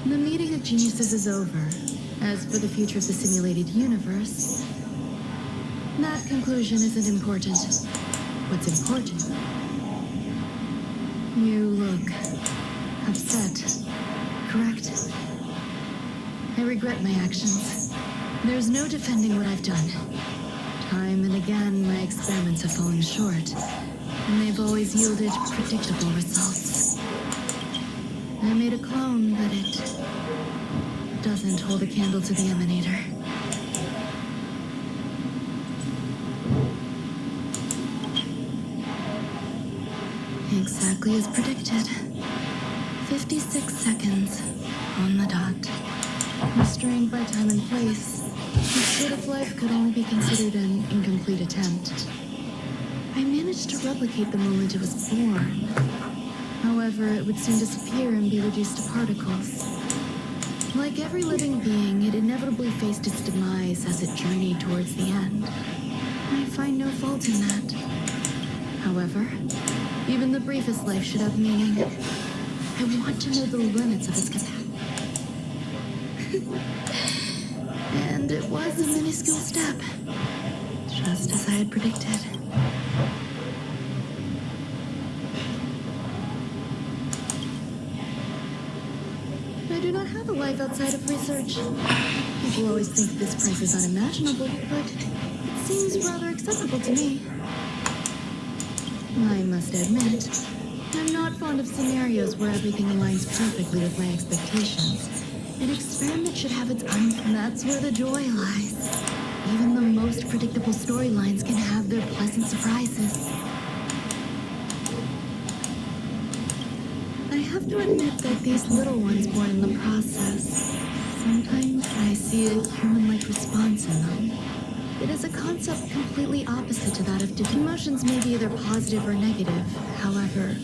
The meeting of geniuses is over. As for the future of the simulated universe, that conclusion isn't important. What's important? You look upset, correct? I regret my actions. There's no defending what I've done. Time and again, my experiments have fallen short, and they've always yielded predictable results. I made a clone, but it doesn't hold a candle to the emanator. Exactly as predicted. 56 seconds on the dot. Restrained by time and place, this sort of life could only be considered an incomplete attempt. I managed to replicate the moment it was born. However, it would soon disappear and be reduced to particles. Like every living being, it inevitably faced its demise as it journeyed towards the end. I find no fault in that. However, even the briefest life should have meaning. I want to know the limits of its capacity. And it was a minuscule step, just as I had predicted. I do not have a life outside of research. People always think this price is unimaginable, but it seems rather acceptable to me. I must admit, I'm not fond of scenarios where everything aligns perfectly with my expectations. An experiment should have its own, and that's where the joy lies. Even the most predictable storylines can have their pleasant surprises. I have to admit that these little ones born in the process, sometimes I see a human-like response in them. It is a concept completely opposite to that of different emotions may be either positive or negative. However,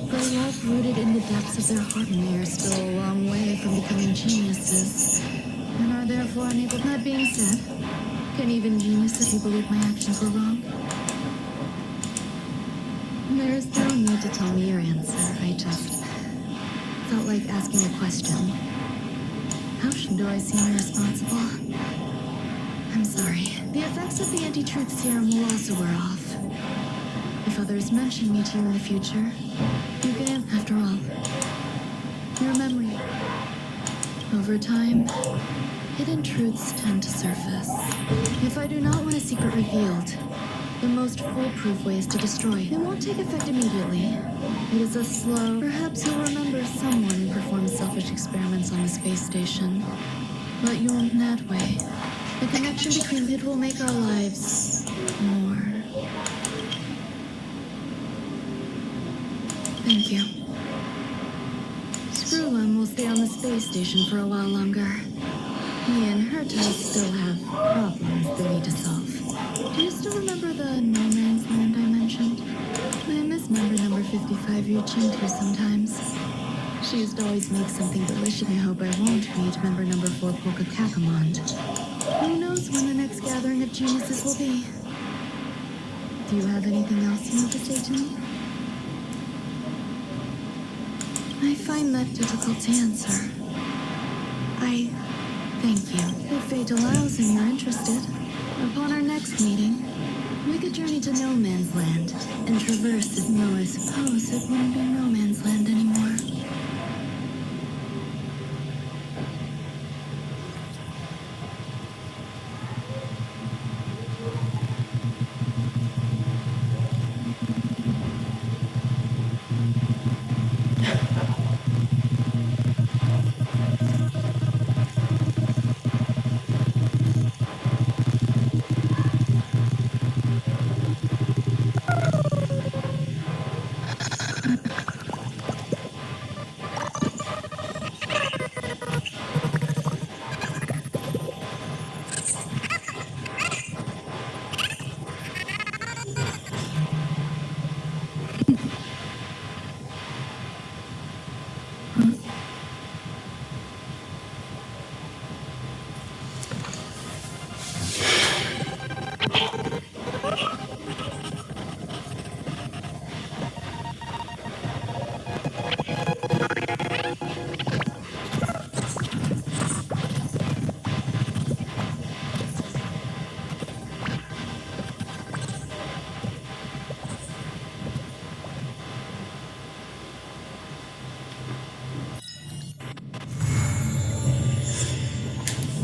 the love rooted in the depths of their heart may are still a long way from becoming geniuses. And are therefore unable. That being said, can even geniuses believe my actions were wrong? There's no need to tell me your answer. I just felt like asking a question. How do I seem irresponsible? I'm sorry. The effects of the anti-truth serum will also wear off. If others mention me to you in the future, you can, after all, your memory. Over time, hidden truths tend to surface. If I do not want a secret revealed, the most foolproof way is to destroy. It won't take effect immediately. It is a slow... Perhaps you'll remember someone performed selfish experiments on the space station. But you won't in that way. The connection between it will make our lives more... Thank you. Ruan will stay on the space station for a while longer. He and Herta still have problems they need to solve. Do you still remember the no man's land I mentioned? I miss member number 55 reaching to sometimes. She used to always make something delicious. I hope I won't meet member number 4 Polka Kakamond. Who knows when the next gathering of geniuses will be? Do you have anything else you need to say to me? I find that difficult to answer. I thank you. If fate allows and you're interested, upon our next meeting, we could journey to No Man's Land and traverse it. No, I suppose it wouldn't be No Man's Land anymore.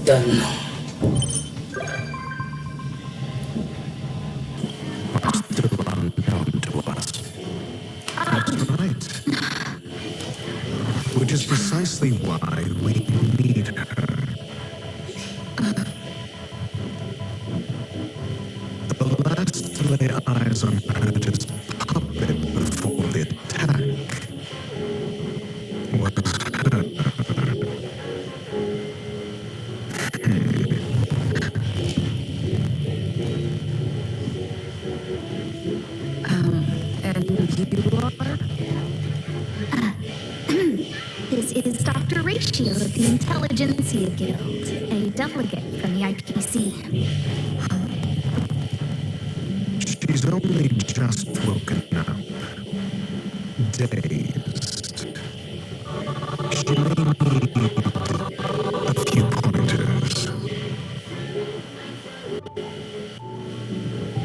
Done. That's right. Which is precisely why we need her. The last to lay eyes on Herta's puppet before the attack was her. This is Dr. Ratio of the Intelligentsia Guild, a delegate from the IPC. She's only just woken up. Dazed. She may need a few pointers.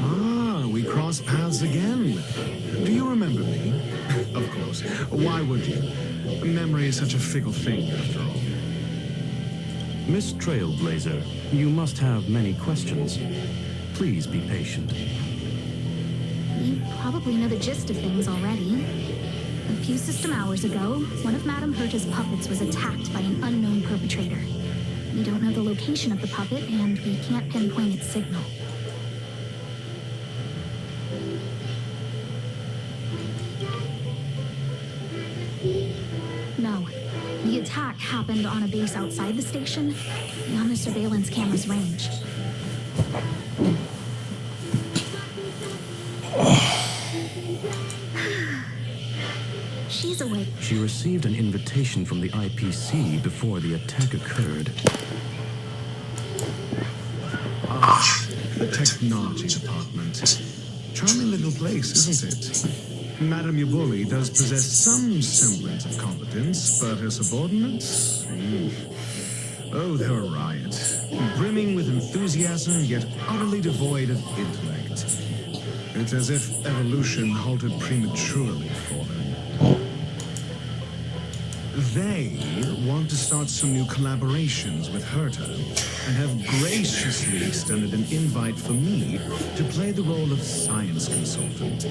Ah, we crossed paths again. Do you remember me? Of course. Why would you? Memory is such a fickle thing, after all. Miss Trailblazer, you must have many questions. Please be patient. You probably know the gist of things already. A few system hours ago, one of Madame Herta's puppets was attacked by an unknown perpetrator. We don't know the location of the puppet, and we can't pinpoint its signal. No. The attack happened on a base outside the station, beyond the surveillance camera's range. She's awake. She received an invitation from the IPC before the attack occurred. Ah, the technology department. Charming little place, isn't it? Madame Yabuli does possess some semblance of competence, but her subordinates? Oh, they're a riot. Brimming with enthusiasm, yet utterly devoid of intellect. It's as if evolution halted prematurely for them. They want to start some new collaborations with Herta, and have graciously extended an invite for me to play the role of science consultant.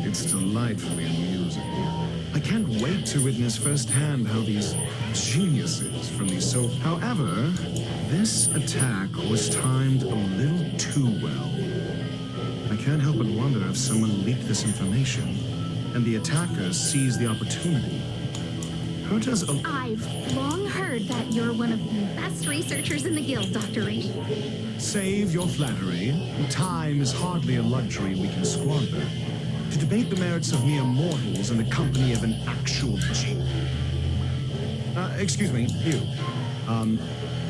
It's delightfully amusing. I can't wait to witness firsthand how these geniuses from these However, this attack was timed a little too well. I can't help but wonder if someone leaked this information, and the attackers seized the opportunity. Herta's I've long heard that you're one of the best researchers in the guild, Dr. Reed. Save your flattery. Time is hardly a luxury we can squander. To debate the merits of mere mortals in the company of an actual genius. Excuse me, you.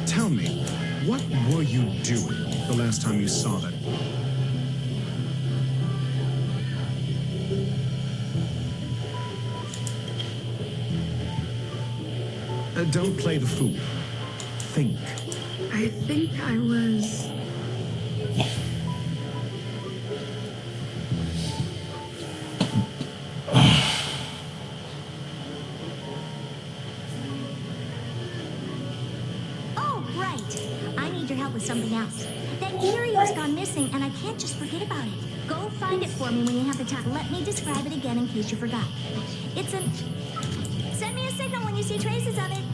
Tell me, what were you doing the last time you saw that? Don't play the fool. Think. I think I was... Oh, right. I need your help with something else. That curio's gone missing, and I can't just forget about it. Go find it for me when you have the time. Let me describe it again in case you forgot. It's a... Send me a signal when you see traces of it.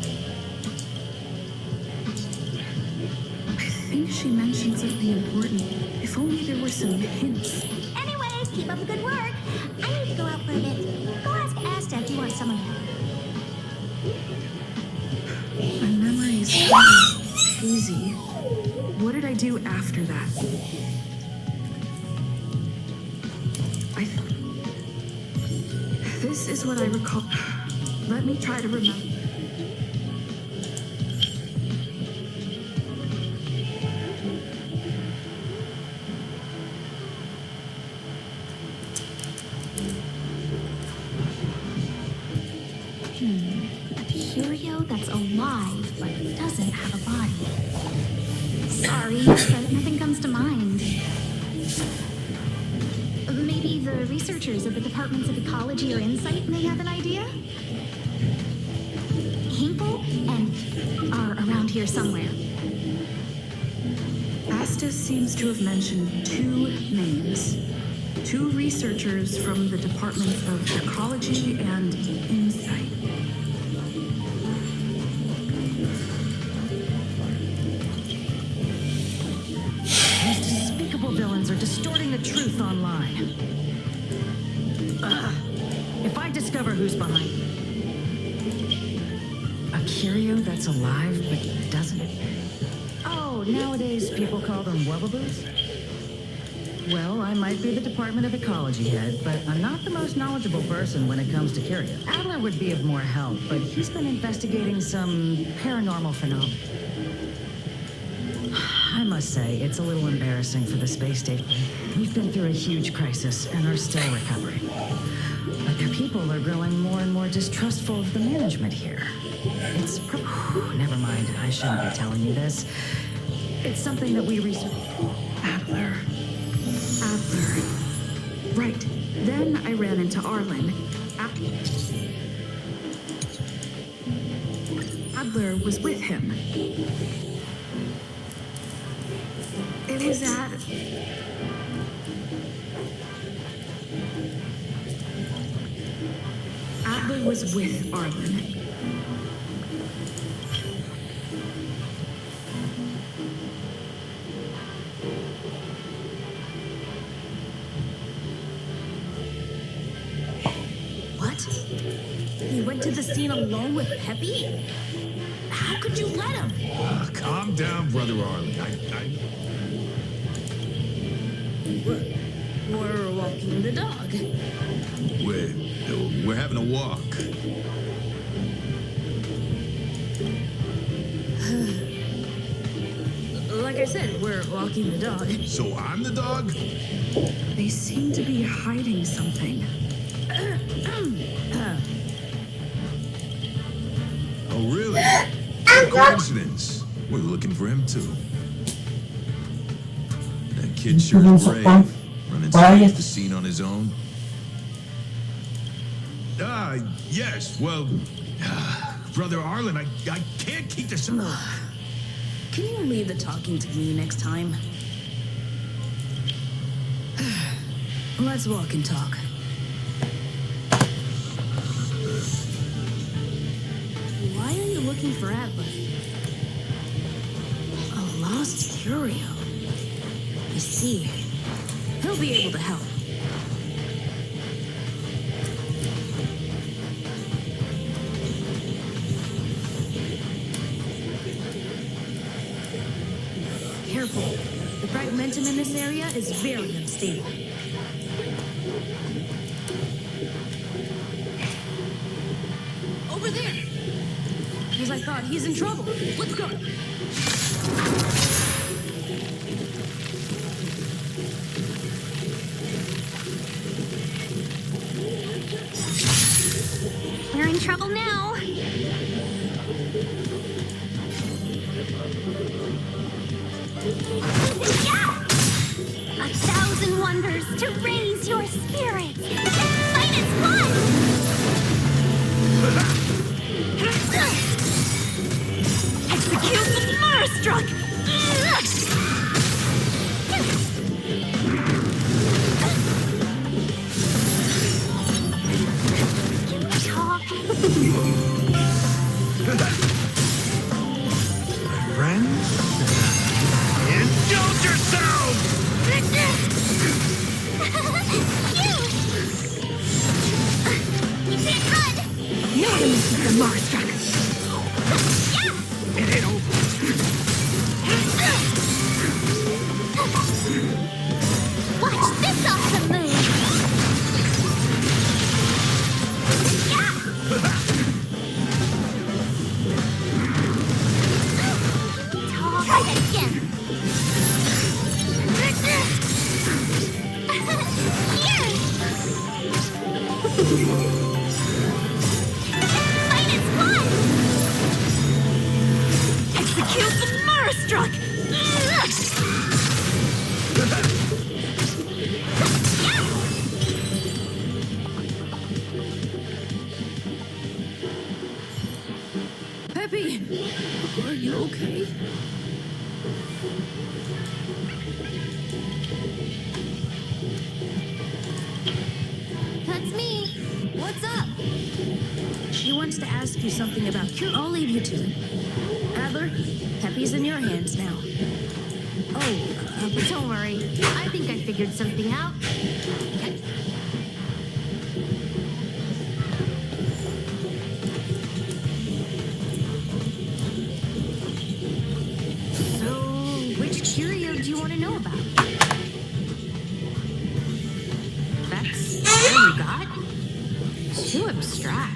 I think she mentioned something important. If only there were some hints. Anyway, keep up the good work. I need to go out for a bit. Go ask Asta if you want some of that. My memory is hazy. What did I do after that? This is what I recall. Let me try to remember. A curio that's alive but doesn't have a body. Sorry, but nothing comes to mind. Maybe the researchers at the Departments of Ecology or Insight may have an idea? Hinkle and are around here somewhere. Asta seems to have mentioned two names. Two researchers from the Departments of Ecology and Insight. These despicable villains are distorting the truth online. If I discover who's behind it. A curio that's alive but doesn't. Oh, nowadays people call them wubbaboos? Well, I might be the Department of Ecology head, but I'm not the most knowledgeable person when it comes to curio. Adler would be of more help, but he's been investigating some paranormal phenomena. I must say, it's a little embarrassing for the space station. We've been through a huge crisis and are still recovering. But the people are growing more and more distrustful of the management here. It's never mind, I shouldn't be telling you this. It's something that we Adler. Right. Then I ran into Arlen. Adler was with him. It was at... Adler was with Arlen. He went to the scene alone with Peppy? How could you let him? Calm down, Brother Arlen. We're walking the dog. We're having a walk. Like I said, we're walking the dog. So I'm the dog? They seem to be hiding something. Oh, really? What a coincidence. We're looking for him, too. That kid sure is brave. Running straight to the scene on his own. Yes, well... Brother Arlen, I can't keep this up. Can you leave the talking to me next time? Let's walk and talk. Why are you looking for Atlas? A lost curio. I see. He'll be able to help. Careful. The fragmentum in this area is very unstable. Over there! As I thought, he's in trouble. Let's go! We're in trouble now. A thousand wonders to raise your spirits. Fight as one! Execute the Murderstruck! Friends? Indulge yourselves! You can't run! No one is the Murderstruck! It ain't over. Watch this awesome move! Try that again! Here! Fight as one! Execute the Murderstruck! Peppy! Are you okay? That's me. What's up? She wants to ask you something about cure. I'll leave you to it. Adler, Peppy's in your hands now. Oh, don't worry. I think I figured something out. Okay. So, which curio do you want to know about? That's all you got? Too abstract.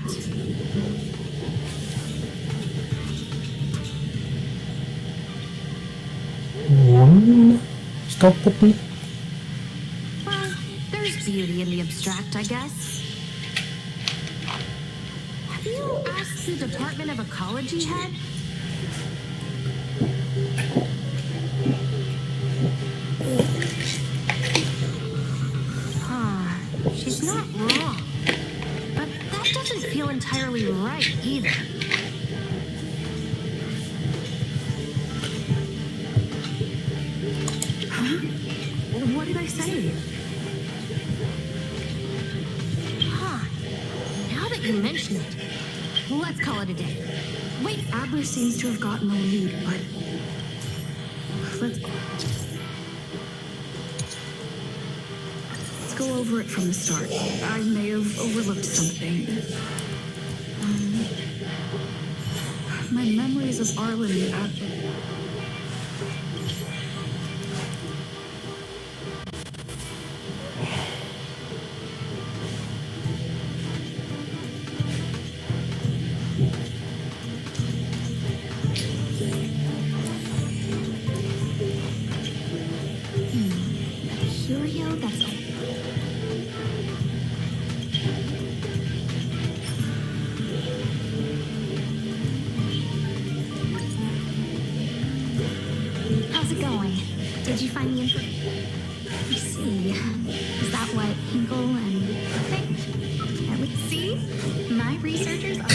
Stop the beat. Well, there's beauty in the abstract, I guess. Have you asked the Department of Ecology head? She's not wrong. But that doesn't feel entirely right either. What did I say? Now that you mention it, let's call it a day. Wait, Adler seems to have gotten the lead, but... Let's go over it from the start. I may have overlooked something. My memories of Arlen and Adler... curio that's... How's it going? Did you find the info? I see. Is that what Hinkle and... Think? At least see? My researchers are...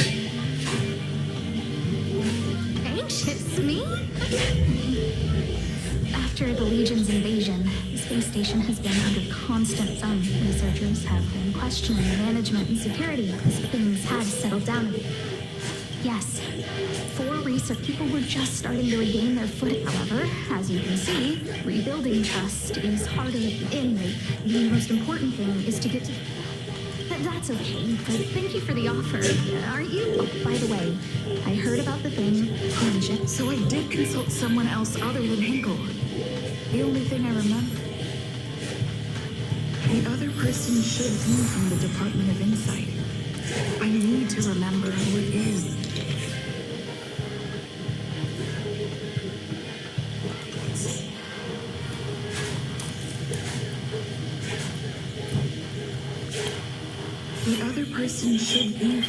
Anxious, me? After the Legion's invasion, the space station has been under constant thumb. Researchers have been questioning the management and security as things had settled down a bit. Yes, for research, people were just starting to regain their footing. However, as you can see, rebuilding trust is harder. Anyway, the most important thing is to get to... That's okay, but thank you for the offer. Aren't you? Oh, by the way, I heard about the thing. So I did consult someone else other than Hinkle. The only thing I remember. The other person should be from the Department of Insight. I need to remember who it is. The other person should be.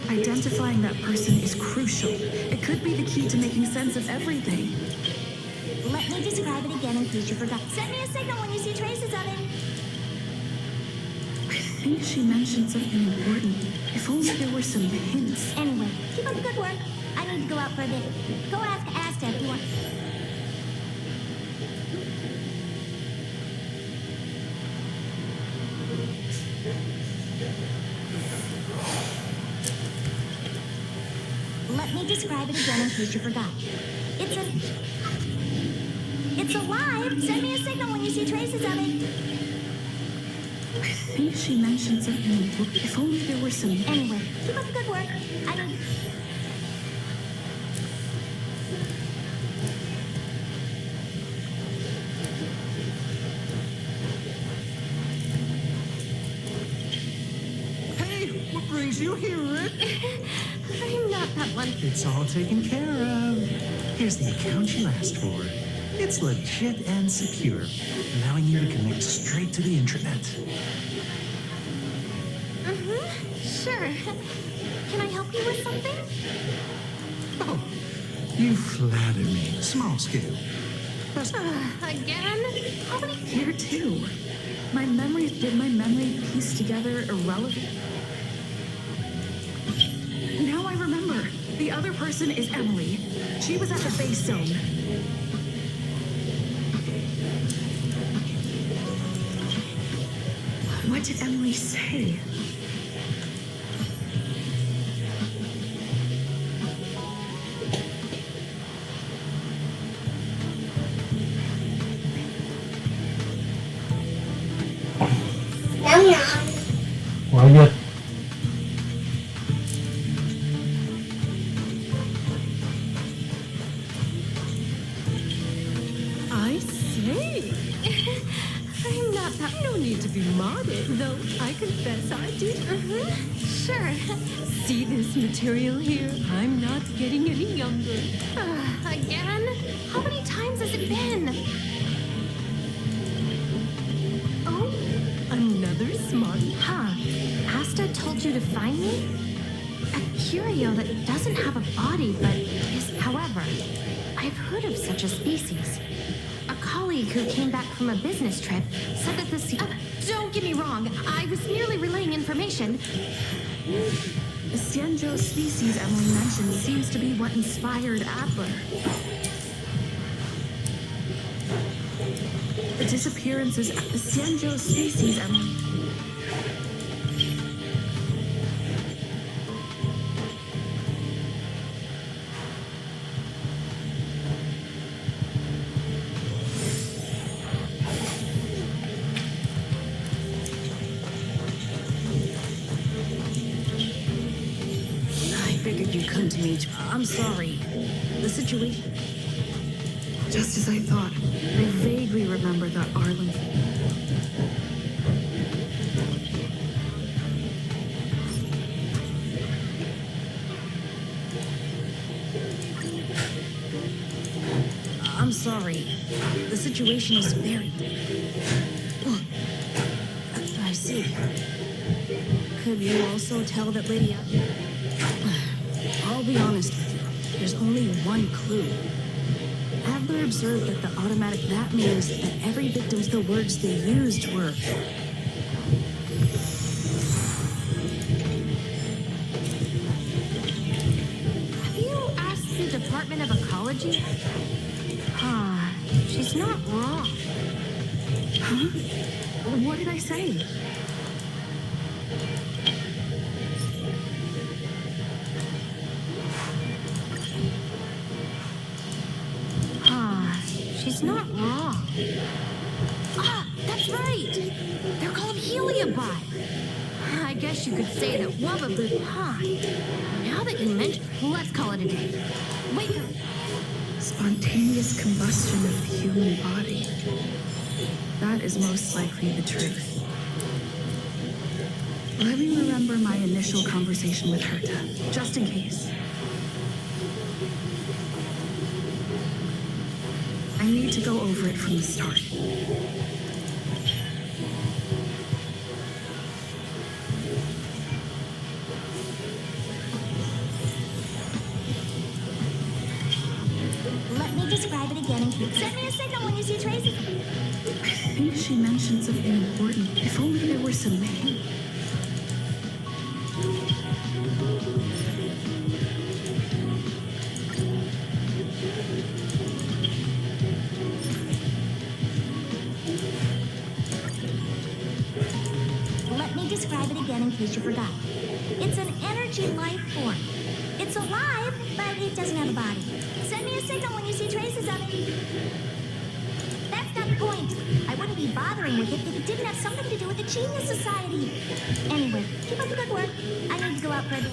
Identifying that person is crucial. It could be the key to making sense of everything. Let me describe it again in case you forgot. Send me a signal when you see traces of it. I think she mentioned something important. If only there were some hints. Anyway, keep up the good work. I need to go out for a bit. Go ask Asta if you want. Let me describe it again in case you forgot. It's alive! Send me a signal when you see traces of it. I think she mentioned something important. If only there were some... Anyway, keep up the good work. I need... Hey, what brings you here, Rick? I'm not that one. It's all taken care of. Here's the account you asked for. It's legit and secure, allowing you to connect straight to the intranet. Sure. Can I help you with something? Oh, you flatter me. Small scale. Again? How many here too? Did my memory piece together irrelevant? Now I remember. The other person is Emily. She was at the base zone. What did Emily say? Lanjut. I say. I'm not that. No need to be modded, though I confess I did. Sure. See this material here? I'm not getting any younger. Again? How many times has it been? Oh? Another smart. Huh. Asta told you to find me? A curio that doesn't have a body, but is... However, I've heard of such a species. A colleague who came back from a business trip said that the... don't get me wrong. I was merely relaying information. The Xianzhou species Emily mentioned seems to be what inspired Adler. The disappearances of the Xianzhou species Emily... You come to me. I'm sorry. The situation... Just as I thought. I vaguely remember that Arlen... sorry. The situation is very... Oh, I see. Could you also tell that Lady... I'll be honest with you. There's only one clue. Adler observed that the automatic... That means that every victim's the words they used were... Have you asked the Department of Ecology? She's not wrong. Huh? What did I say? She's not wrong. That's right. They're called heliobi. I guess you could say that Wubba. Now that you mention, let's call it a day. Wake up. Spontaneous combustion of the human body. That is most likely the truth. Let me remember my initial conversation with Herta, just in case. I need to go over it from the start. Let me describe it again and send me a signal when you see traces. I think she mentioned something important. If only there were some name. Let me describe it again in case you forgot. It's an energy life form. It's alive, but it doesn't have a body. Send me a signal when you see traces of it. That's not the point. I wouldn't be bothering with it if it didn't have something to do with the Genius Society. Anyway, keep up the good work. I need to go out for a bit.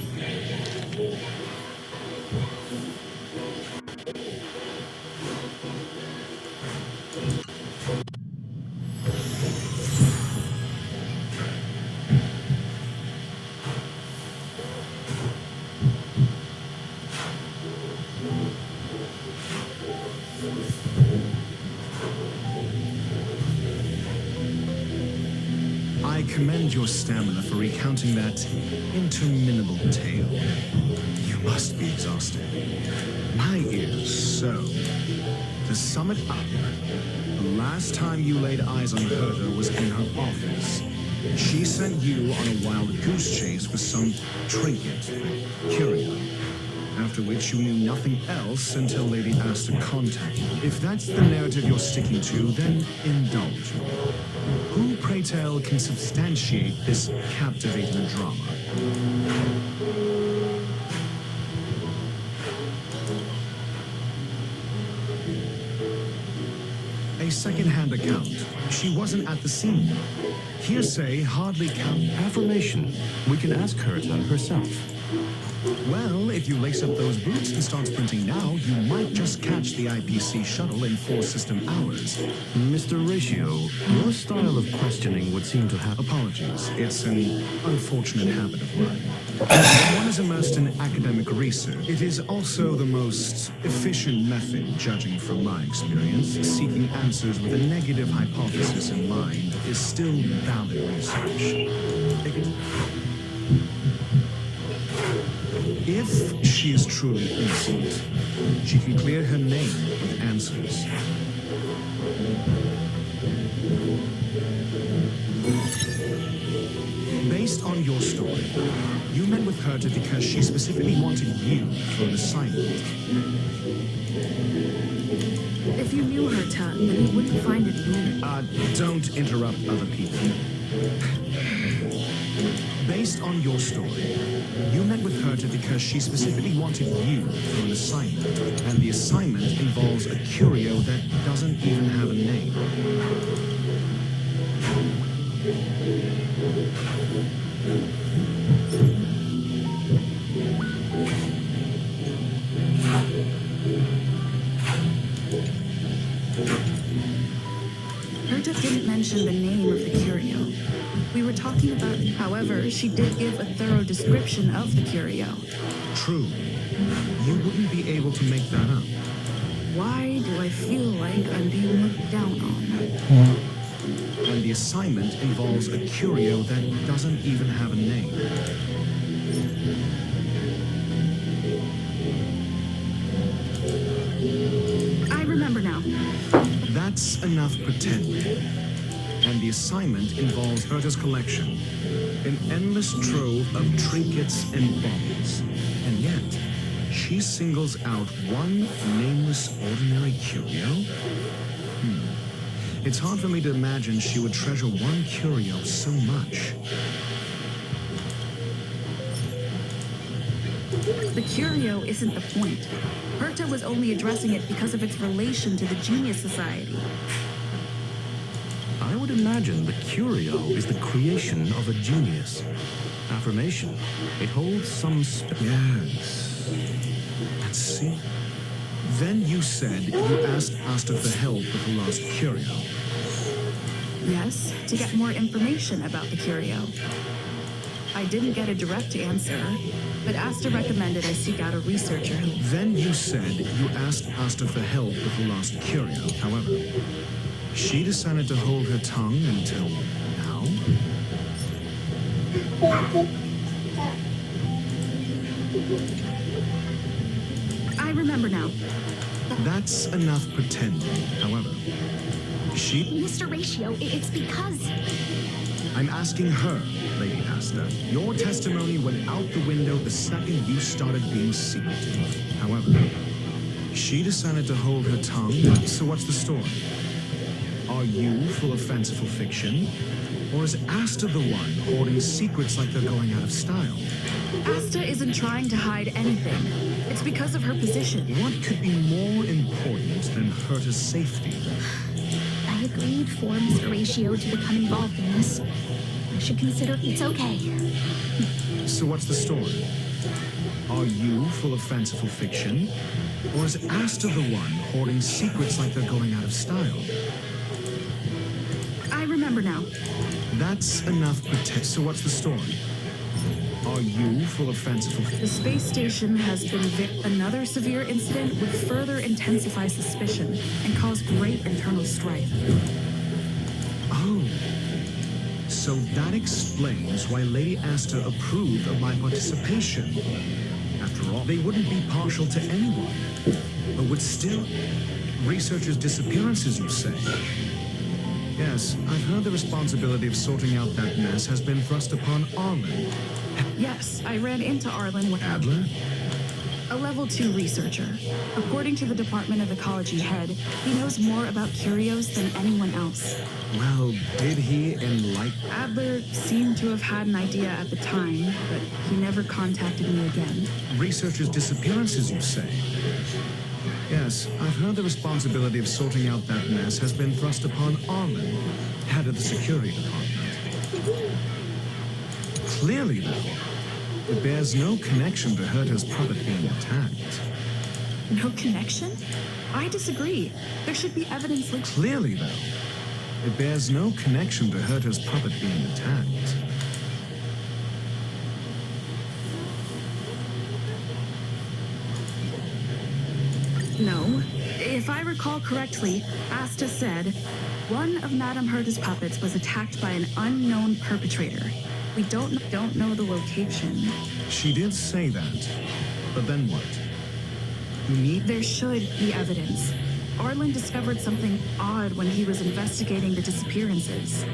I commend your stamina for recounting that interminable tale. You must be exhausted. My ears, so. To sum it up, the last time you laid eyes on Herta was in her office. She sent you on a wild goose chase for some trinket, curio. After which you knew nothing else until Lady asked to contact you. If that's the narrative you're sticking to, then indulge me. Who, pray tell, can substantiate this captivating drama? A second-hand account. She wasn't at the scene. Hearsay hardly count. Affirmation. We can ask Herta herself. Well, if you lace up those boots and start sprinting now, you might just catch the IPC shuttle in 4 system hours. Mr. Ratio, your style of questioning would seem to have... Apologies. It's an unfortunate habit of mine. When one is immersed in academic research, it is also the most efficient method, judging from my experience. Seeking answers with a negative hypothesis in mind is still valid research. If she is truly innocent, she can clear her name with answers. Based on your story, you met with Herta because she specifically wanted you for an assignment. If you knew Herta, then you wouldn't find it weird. Don't interrupt other people. Based on your story, you met with Herta because she specifically wanted you for an assignment, and the assignment involves a curio that doesn't even have a name. Herta didn't mention the name of the curio. We were talking about, however, she did give a thorough description of the curio. True. You wouldn't be able to make that up. Why do I feel like I'm being looked down on? And the assignment involves a curio that doesn't even have a name. I remember now. That's enough pretending. And the assignment involves Herta's collection, an endless trove of trinkets and bombs. And yet, she singles out one nameless ordinary curio? It's hard for me to imagine she would treasure one curio so much. The curio isn't the point. Herta was only addressing it because of its relation to the Genius Society. I would imagine the curio is the creation of a genius. Affirmation. It holds some Yes. Let's see. Then you said you asked Asta for help with the lost curio. Yes, to get more information about the curio. I didn't get a direct answer, but Asta recommended I seek out a researcher who... Then you said you asked Asta for help with the lost curio. However, she decided to hold her tongue until now. I remember now. That's enough pretending. However, she... Mr. Ratio, it's because... I'm asking her, Lady Asta. Your testimony went out the window the second you started being secretive. However, she decided to hold her tongue. So what's the story? Are you full of fanciful fiction? Or is Asta the one hoarding secrets like they're going out of style? Asta isn't trying to hide anything. It's because of her position. What could be more important than Herta's safety? I agreed for Mr. Ratio to become involved in this. I should consider it's okay. So what's the story? Are you full of fanciful fiction? Or is Asta the one hoarding secrets like they're going out of style? I remember now. That's enough pretend. So what's the story? Are you full of fanciful... The space station has been another severe incident would further intensify suspicion and cause great internal strife. Oh. So that explains why Lady Asta approved of my participation. After all, they wouldn't be partial to anyone, but would still... Researchers' disappearances, you say? Yes, I've heard the responsibility of sorting out that mess has been thrust upon Arlen. Yes, I ran into Arlen with Adler? a level 2 researcher. According to the Department of Ecology head, he knows more about curios than anyone else. Well, did he enlighten... Adler seemed to have had an idea at the time, but he never contacted me again. Researchers' disappearances, you say? Yes, I've heard the responsibility of sorting out that mess has been thrust upon Arlen, head of the security department. Clearly, though, it bears no connection to Herta's puppet being attacked. No connection? I disagree. There should be evidence like... Clearly, though, it bears no connection to Herta's puppet being attacked. No. If I recall correctly, Asta said, one of Madame Herta's puppets was attacked by an unknown perpetrator. We don't know the location. She did say that, but then what? You need... There should be evidence. Arlen discovered something odd when he was investigating the disappearances.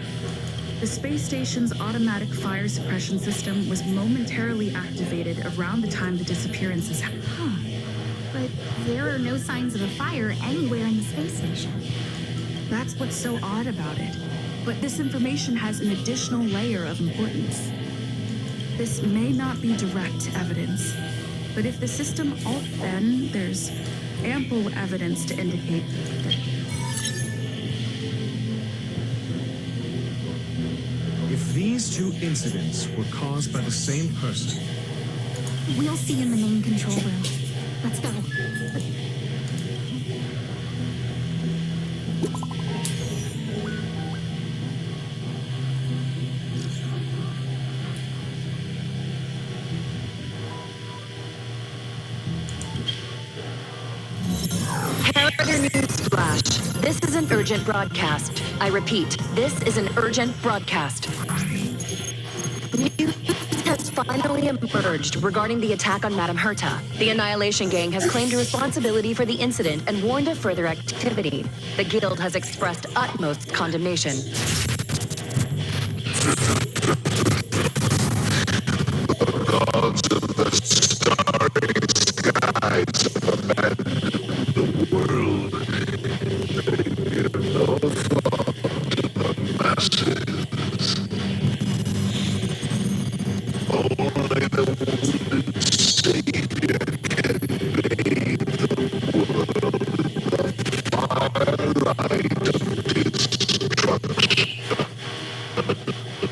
The space station's automatic fire suppression system was momentarily activated around the time the disappearances happened. But there are no signs of a fire anywhere in the space station. That's what's so odd about it. But this information has an additional layer of importance. This may not be direct evidence, but if the system then there's ample evidence to indicate that... If these two incidents were caused by the same person... We'll see in the main control room. Let's go. Herta Newsflash. This is an urgent broadcast. I repeat, this is an urgent broadcast. News has finally emerged regarding the attack on Madame Herta. The Annihilation Gang has claimed responsibility for the incident and warned of further activity. The Guild has expressed utmost condemnation. Gods of the starry skies have abandoned the world. They give no thought to the masses. Only the wounded Savior can bathe the world in the firelight of destruction.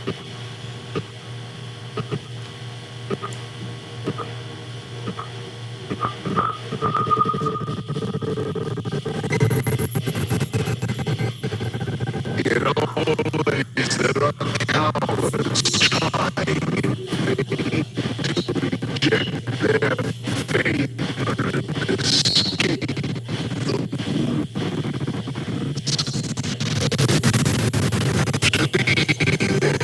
Yet always there are cowards trying in vain to reject their favor and escape the wounds. Flee then.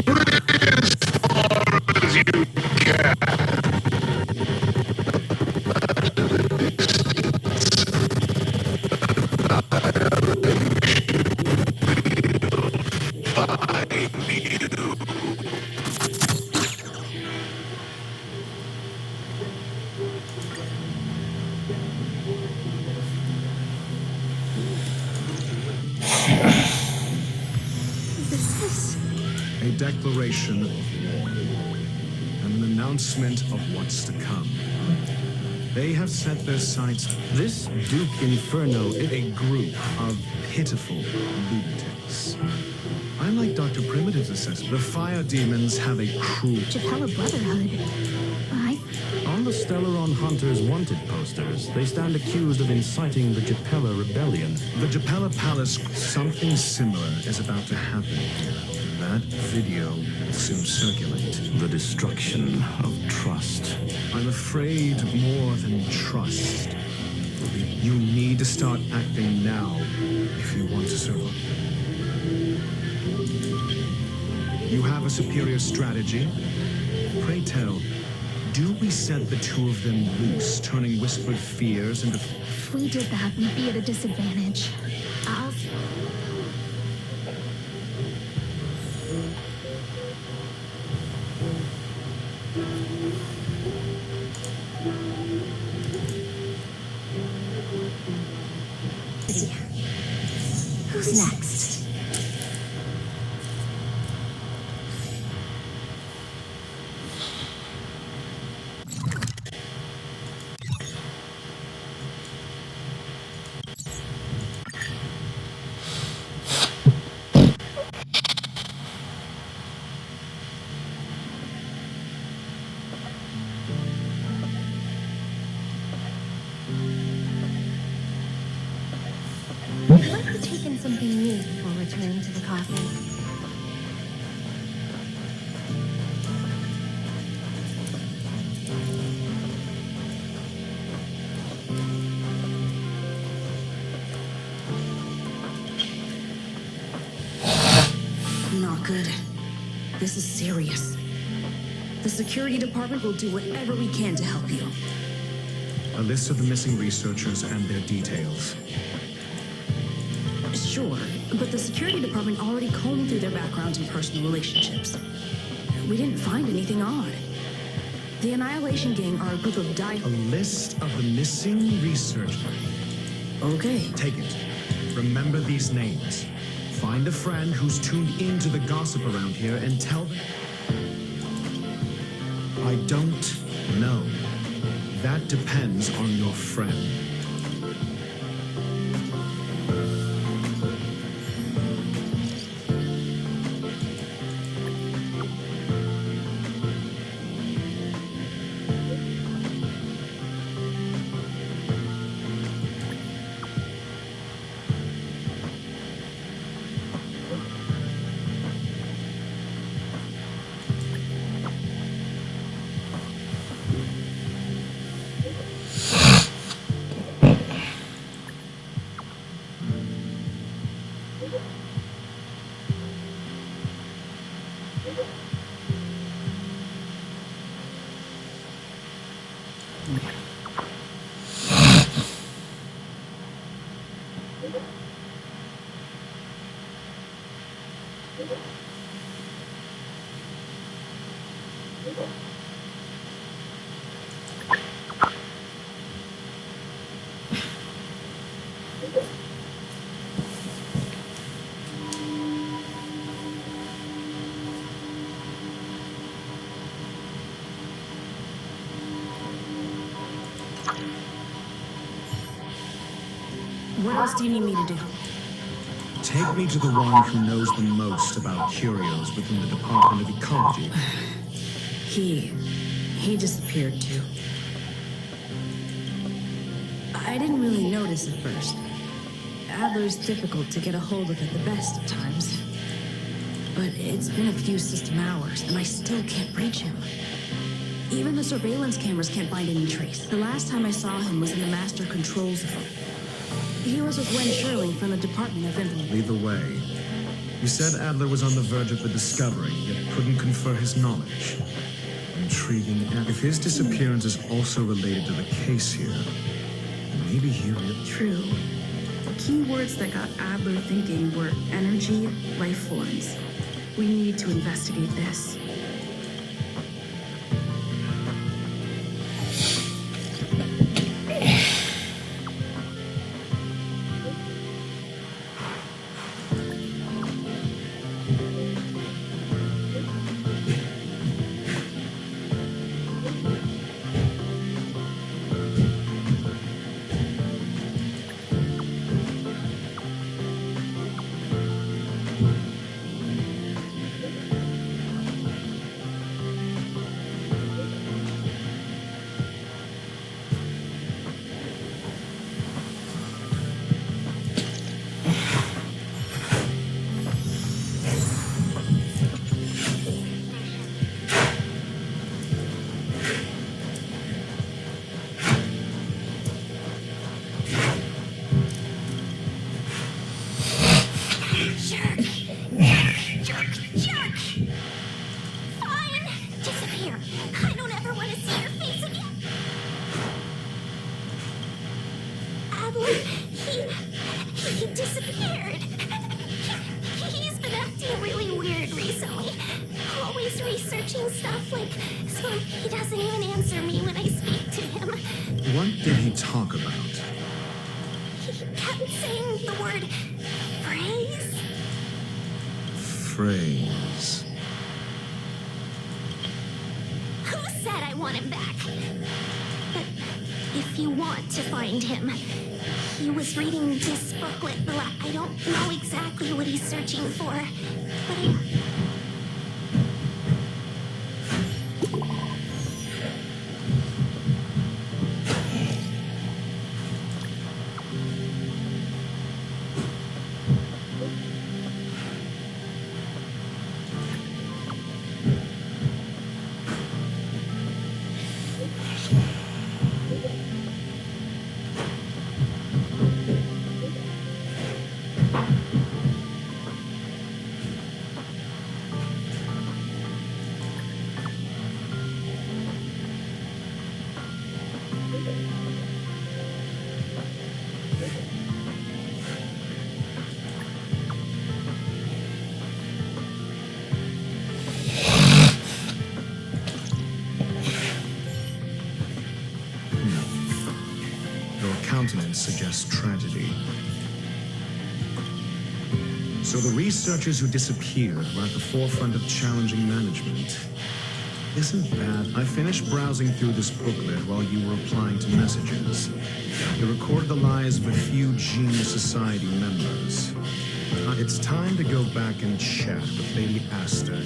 Flee as far as you can. At the distance, annihilation will find you. This is... A declaration of war and an announcement of what's to come. They have set their sights. This Duke Inferno is A group of pitiful lunatics. I like Dr. Primitive's assessment. The fire demons have a cruel... Japella Brotherhood. on the Stellaron Hunters wanted posters. They stand accused of inciting the Japella Rebellion. The Japella Palace, something similar is about to happen here. That video will soon circulate. The destruction of trust. I'm afraid more than trust. You need to start acting now if you want to survive. You have a superior strategy? Pray tell, do we set the two of them loose, turning whispered fears into... If we did that, we'd be at a disadvantage. I'll... Who's next? I'd like to take in something new before returning to the coffin. Not good. This is serious. The security department will do whatever we can to help you. A list of the missing researchers and their details. Sure, but the security department already combed through their backgrounds and personal relationships. We didn't find anything odd. The Annihilation Gang are a group of A list of the missing researchers. Okay. Take it. Remember these names. Find a friend who's tuned into the gossip around here and tell them... I don't know. That depends on your friend. What else do you need me to do? Take me to the one who knows the most about curios within the Department of Ecology. He disappeared too. I didn't really notice at first. Adler's difficult to get a hold of at the best of times. But it's been a few system hours, and I still can't reach him. Even the surveillance cameras can't find any trace. The last time I saw him was in the master control zone. He was with Gwen Shirley from the Department of Information. Either way, you said Adler was on the verge of a discovery, yet couldn't confer his knowledge. Intriguing. If his disappearance is also related to the case here, then maybe he really... True. The key words that got Adler thinking were energy, life forms. We need to investigate this. He disappeared. He's been acting really weird recently. Always researching stuff so he doesn't even answer me when I speak to him. What did he talk about? He kept saying the word phrase. Phrase. Who said I want him back? But if you want to find him, he was reading this booklet. I don't know exactly what he's searching for, but Countenance suggests tragedy. So the researchers who disappeared were at the forefront of challenging management. Isn't bad. I finished browsing through this booklet while you were replying to messages. It recorded the lives of a few Genius Society members. It's time to go back and chat with Lady Asta.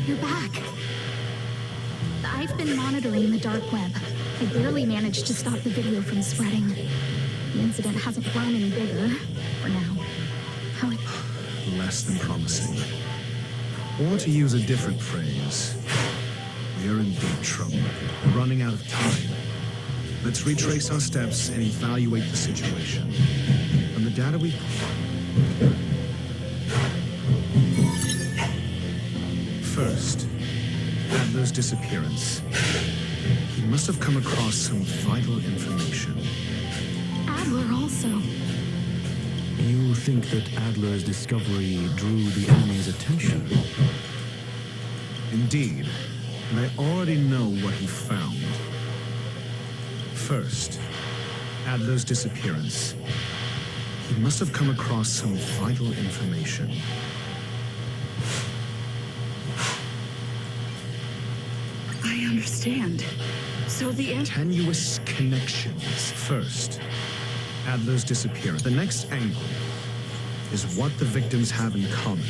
You're back. I've been monitoring the dark web. I barely managed to stop the video from spreading. The incident hasn't grown any bigger, for now. How it... Less than promising. Or to use a different phrase, we're in deep trouble. We're running out of time. Let's retrace our steps and evaluate the situation. From the data we... First, Adler's disappearance. He must have come across some vital information. Adler also. You think that Adler's discovery drew the enemy's attention? Indeed, and I already know what he found. First, Adler's disappearance. He must have come across some vital information. I understand. So the tenuous connections. First, Adler's disappearance. The next angle is what the victims have in common.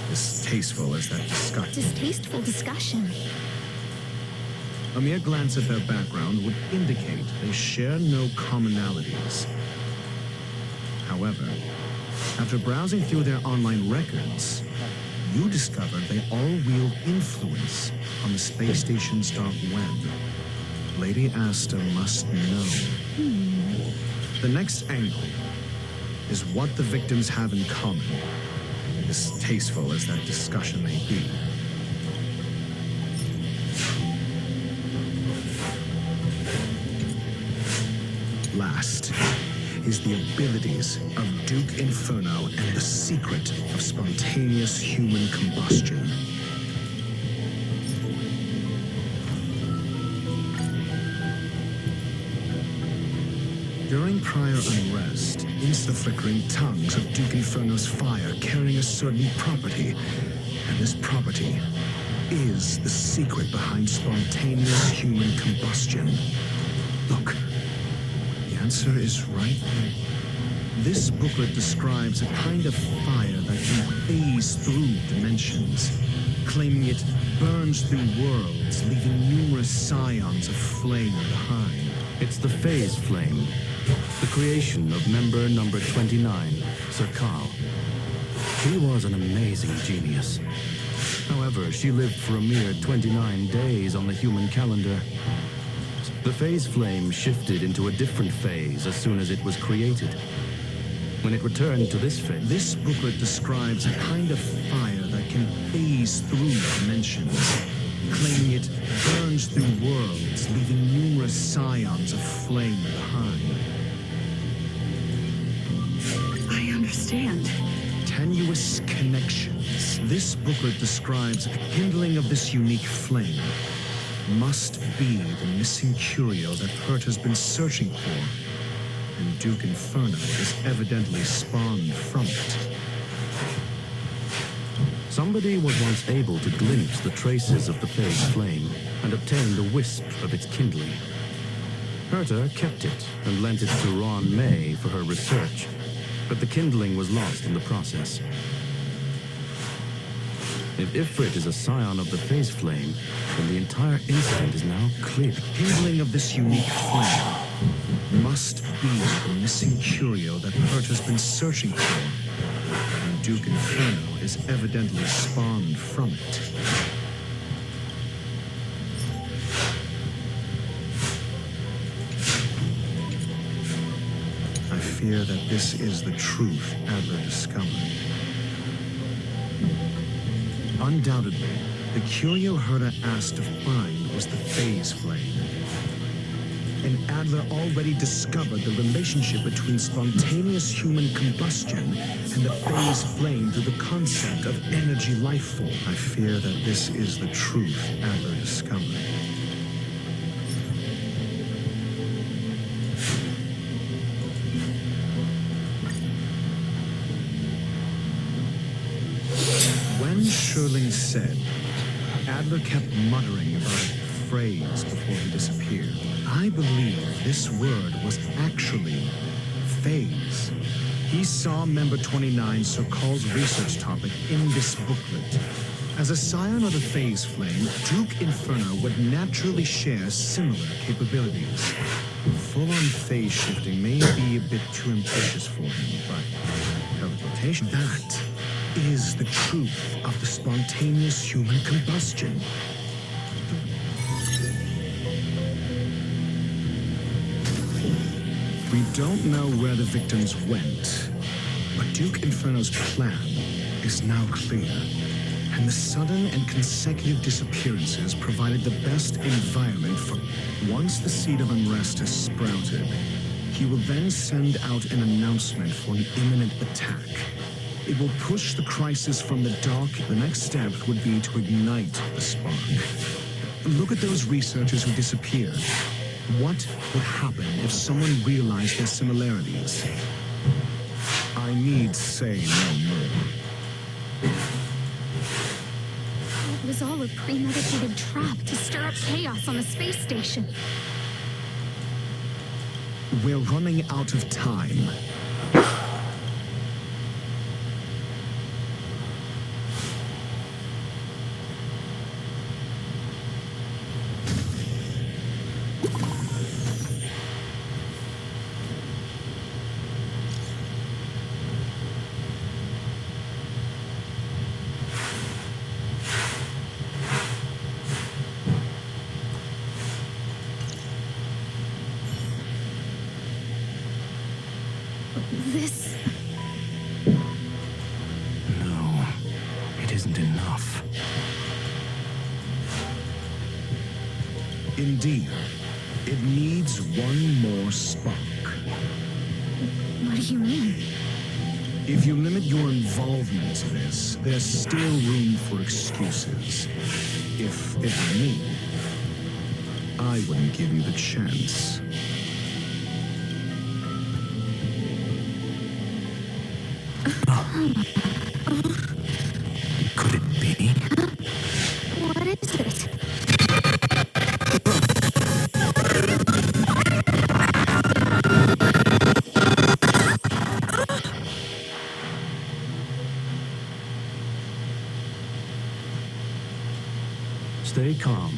Distasteful as that discussion. Distasteful discussion. A mere glance at their background would indicate they share no commonalities. However, after browsing through their online records, you discover they all wield influence on the space station's dark web. Lady Asta must know. The next angle is what the victims have in common, distasteful as that discussion may be. Last is the abilities of Duke Inferno and the secret of spontaneous human combustion. During prior unrest, insta-flickering tongues of Duke Inferno's fire carrying a certain property, and this property is the secret behind spontaneous human combustion. Look. The answer is right there. This booklet describes a kind of fire that can phase through dimensions, claiming it burns through worlds, leaving numerous scions of flame behind. It's the phase flame, the creation of member number 29, Sir Carl. She was an amazing genius. However, she lived for a mere 29 days on the human calendar. The phase flame shifted into a different phase as soon as it was created. When it returned to this phase... This booklet describes a kind of fire that can phase through dimensions, claiming it burns through worlds, leaving numerous scions of flame behind. I understand. Tenuous connections. This booklet describes a kindling of this unique flame. Must be the missing curio that Herta's been searching for, and Duke Inferno has evidently spawned from it. Somebody was once able to glimpse the traces of the phase flame and obtained a wisp of its kindling. Herta kept it and lent it to Ron May for her research, but the kindling was lost in the process. If Ifrit is a scion of the phase flame, then the entire incident is now clear. The kindling of this unique flame must be the missing curio that Herta's been searching for, and Duke Inferno is evidently spawned from it. I fear that this is the truth Adler discovered. Undoubtedly, the curio Herta asked to find was the phase flame. And Adler already discovered the relationship between spontaneous human combustion and the phase flame through the concept of energy life form. I fear that this is the truth Adler discovered. When Sherling said, Adler kept muttering about a phrase before he disappeared. I believe this word was actually phase. He saw Member 29 Sir Call's research topic in this booklet. As a scion of the phase flame, Duke Inferno would naturally share similar capabilities. Full-on phase shifting may be a bit too ambitious for him, but teleportation, that is the truth of the spontaneous human combustion. We don't know where the victims went, but Duke Inferno's plan is now clear, and the sudden and consecutive disappearances provided the best environment for... Once the seed of unrest has sprouted, he will then send out an announcement for an imminent attack. It will push the crisis from the dark. The next step would be to ignite the spark. Look at those researchers who disappeared. What would happen if someone realized their similarities? I need say no more. It was all a premeditated trap to stir up chaos on the space station. We're running out of time. This... No, it isn't enough. Indeed, it needs one more spark. What do you mean? If you limit your involvement to this, there's still room for excuses. If it were me, I wouldn't give you the chance. Could it be? What is it? Stay calm.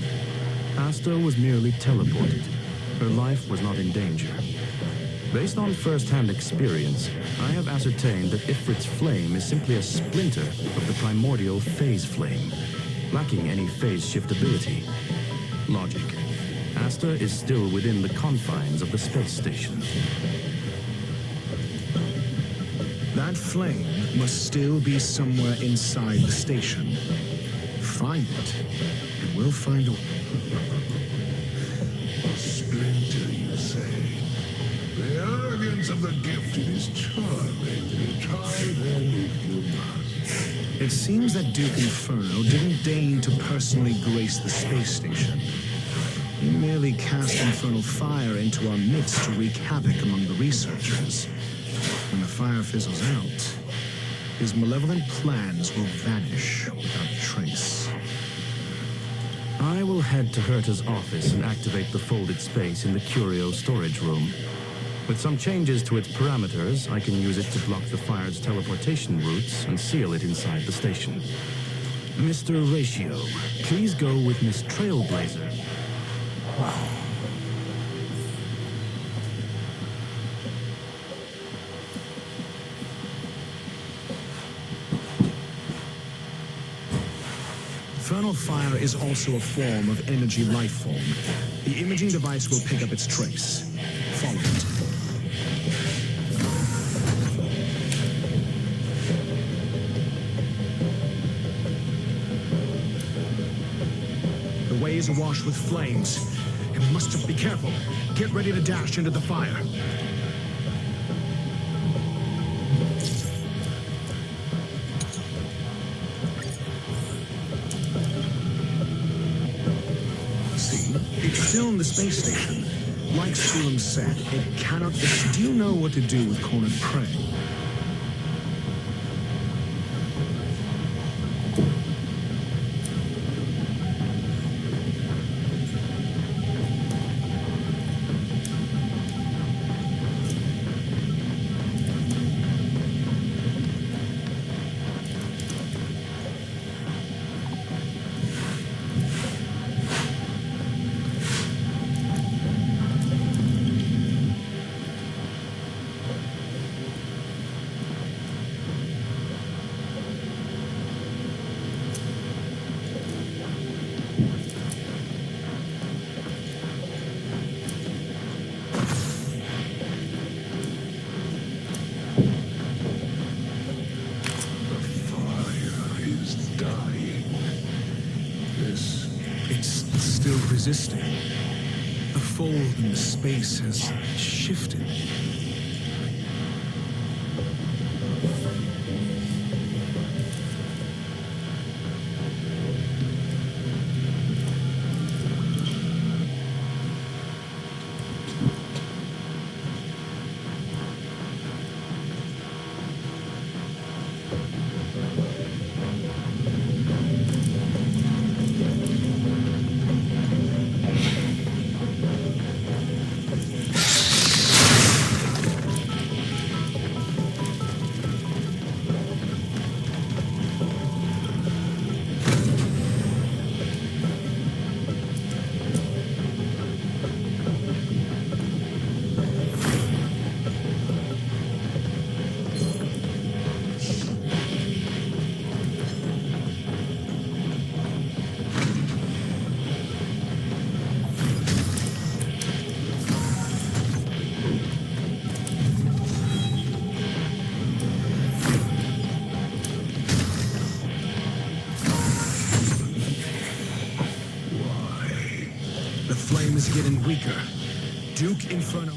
Asta was merely teleported. Her life was not in danger. Based on first-hand experience, I have ascertained that Ifrit's flame is simply a splinter of the primordial phase flame, lacking any phase shiftability. Logic. Asta is still within the confines of the space station. That flame must still be somewhere inside the station. Find it, and we'll find a... Splinter, you say? The arrogance of the gifted is charming. Try then if you must. It seems that Duke Inferno didn't deign to personally grace the space station. He merely cast infernal fire into our midst to wreak havoc among the researchers. When the fire fizzles out, his malevolent plans will vanish without trace. I will head to Herta's office and activate the folded space in the curio storage room. With some changes to its parameters, I can use it to block the fire's teleportation routes and seal it inside the station. Mr. Ratio, please go with Miss Trailblazer. Infernal fire is also a form of energy life form. The imaging device will pick up its trace. Follow it. The way is awash with flames. You must be careful. Get ready to dash into the fire. It's still in the space station. Like Sulem said, it cannot... Do you know what to do with cornered prey? Resisting. The fold in the space has shifted. Getting weaker. Duke Inferno.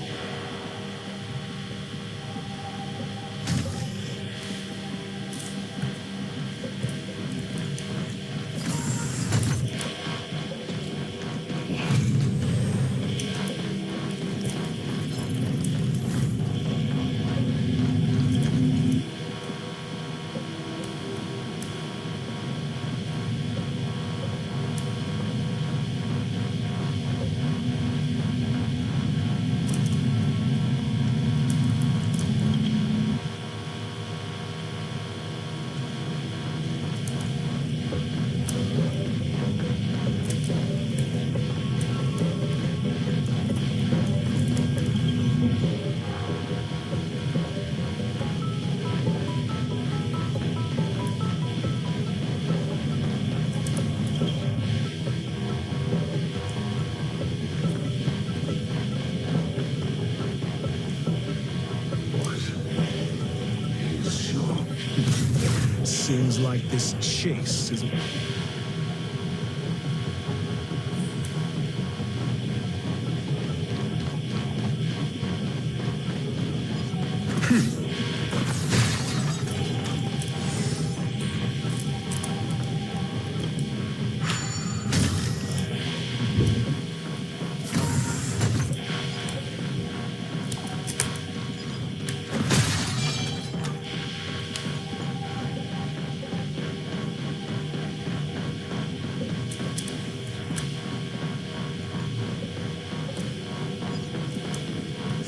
Seems like this chase is...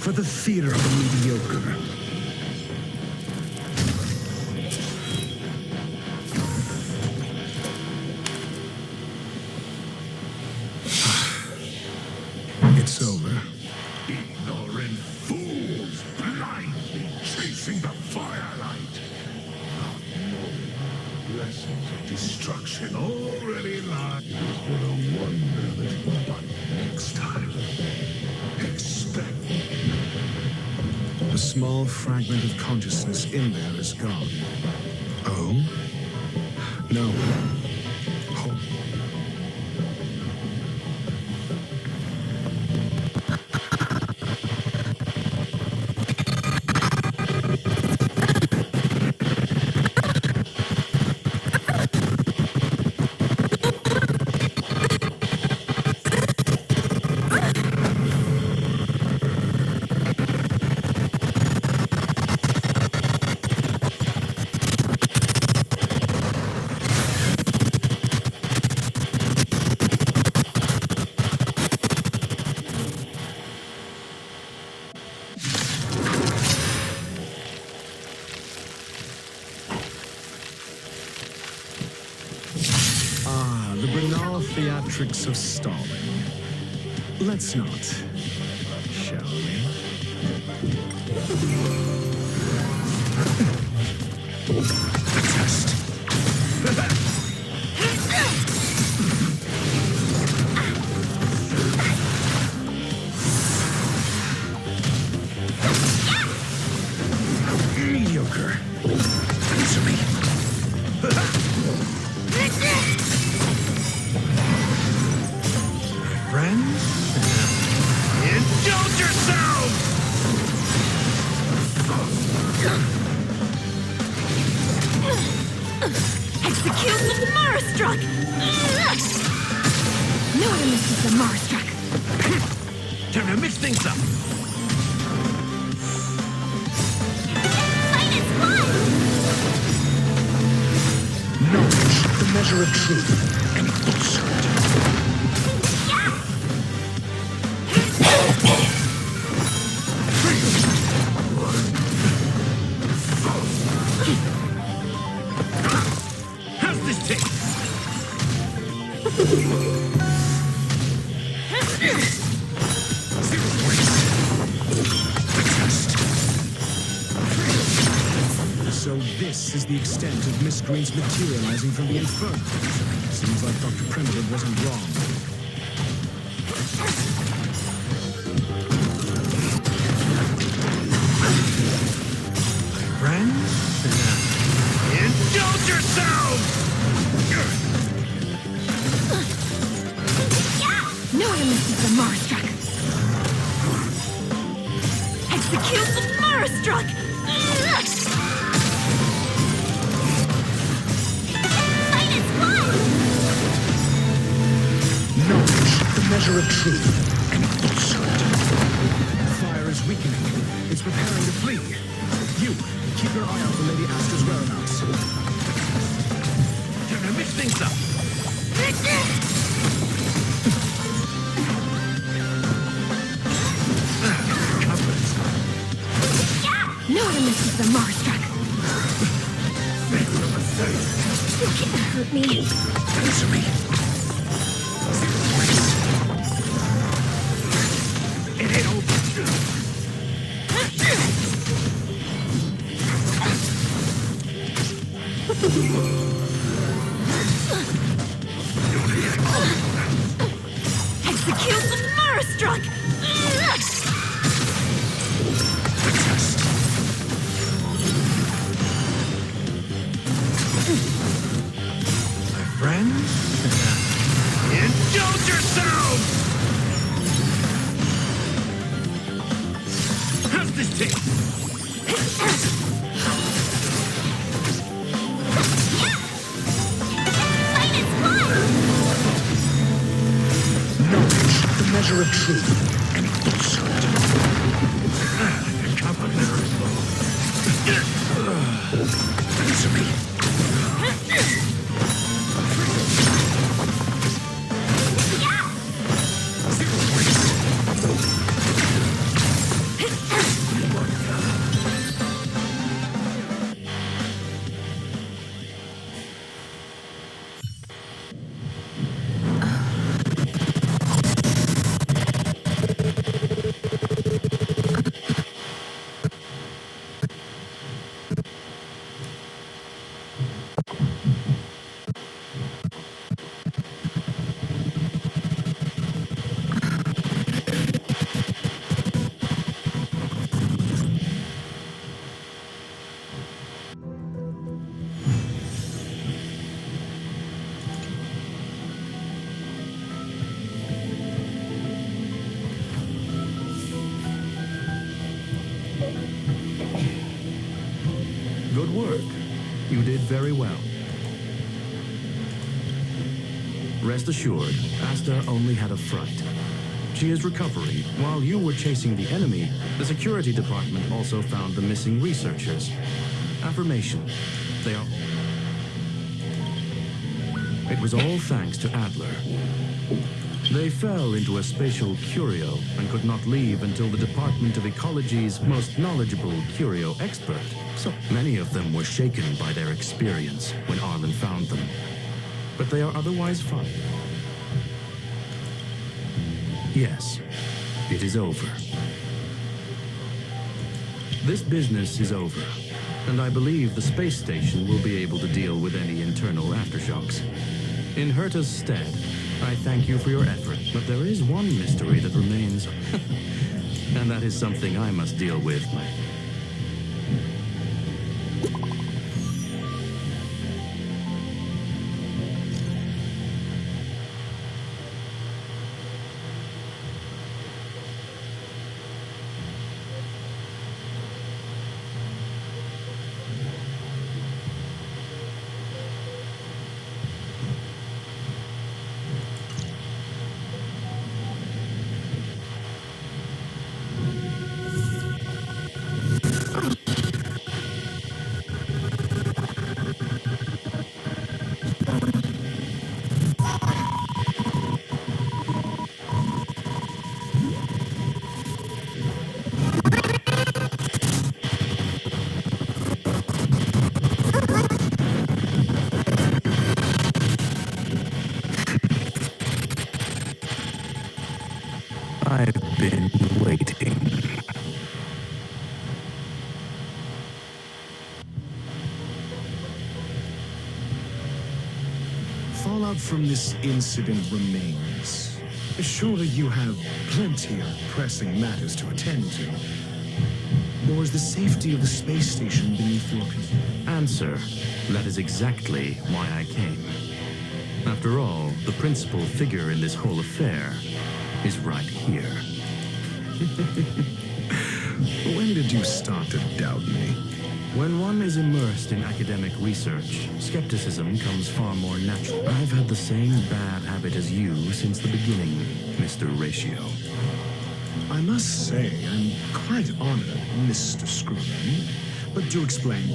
for the theater of the mediocre. It's over. Ignorant fools, blindly chasing the firelight. Lessons of destruction already lie. It has been a wonder that you but next time. Expect. The small fragment of consciousness in there is gone. Oh? No. Hold. The banal theatrics of stalling. Let's not, shall we? The test. Mediocre. Answer me. Friends? Indulge yourselves! Execute the Marastruck! No one misses the Marastruck. Time to mix things up. Fight is fun! Knowledge, the measure of truth, and falsehood. How's this taste? So this is the extent of Miss Green's materializing from the Inferno. Seems like Dr. Primitive wasn't wrong. Friends? Indulge yourselves! No one misses the Marastruck. Execute the Marastruck! Fight is fun! Knowledge, the measure of truth, and falsehood. The fire is weakening. It's preparing to flee. You, keep your eye out for Lady Aster's whereabouts. Time to mix things up. No one misses the Marastruck. You can't hurt me. Answer me. It ain't over. Execute the Marastruck! The test. My friends? Indulge yourselves! How's this taste? Fight is fun! Knowledge, the measure of truth, and falsehood. Answer me. Good work. You did very well. Rest assured, Asta only had a fright. She is recovering. While you were chasing the enemy, the security department also found the missing researchers. Affirmation. They are... It was all thanks to Adler. They fell into a spatial curio and could not leave until the Department of Ecology's most knowledgeable curio expert. So many of them were shaken by their experience when Arlen found them. But they are otherwise fine. Yes, it is over. This business is over, and I believe the space station will be able to deal with any internal aftershocks. In Herta's stead, I thank you for your effort, but there is one mystery that remains, and that is something I must deal with. I've been waiting. Fallout from this incident remains. Surely you have plenty of pressing matters to attend to. Or is the safety of the space station beneath your concern? Answer. That is exactly why I came. After all, the principal figure in this whole affair is right here. When did you start to doubt me? When one is immersed in academic research, skepticism comes far more natural. I've had the same bad habit as you since the beginning, Mr. Ratio. I must say, I'm quite honored, Mr. Screwman. But do explain,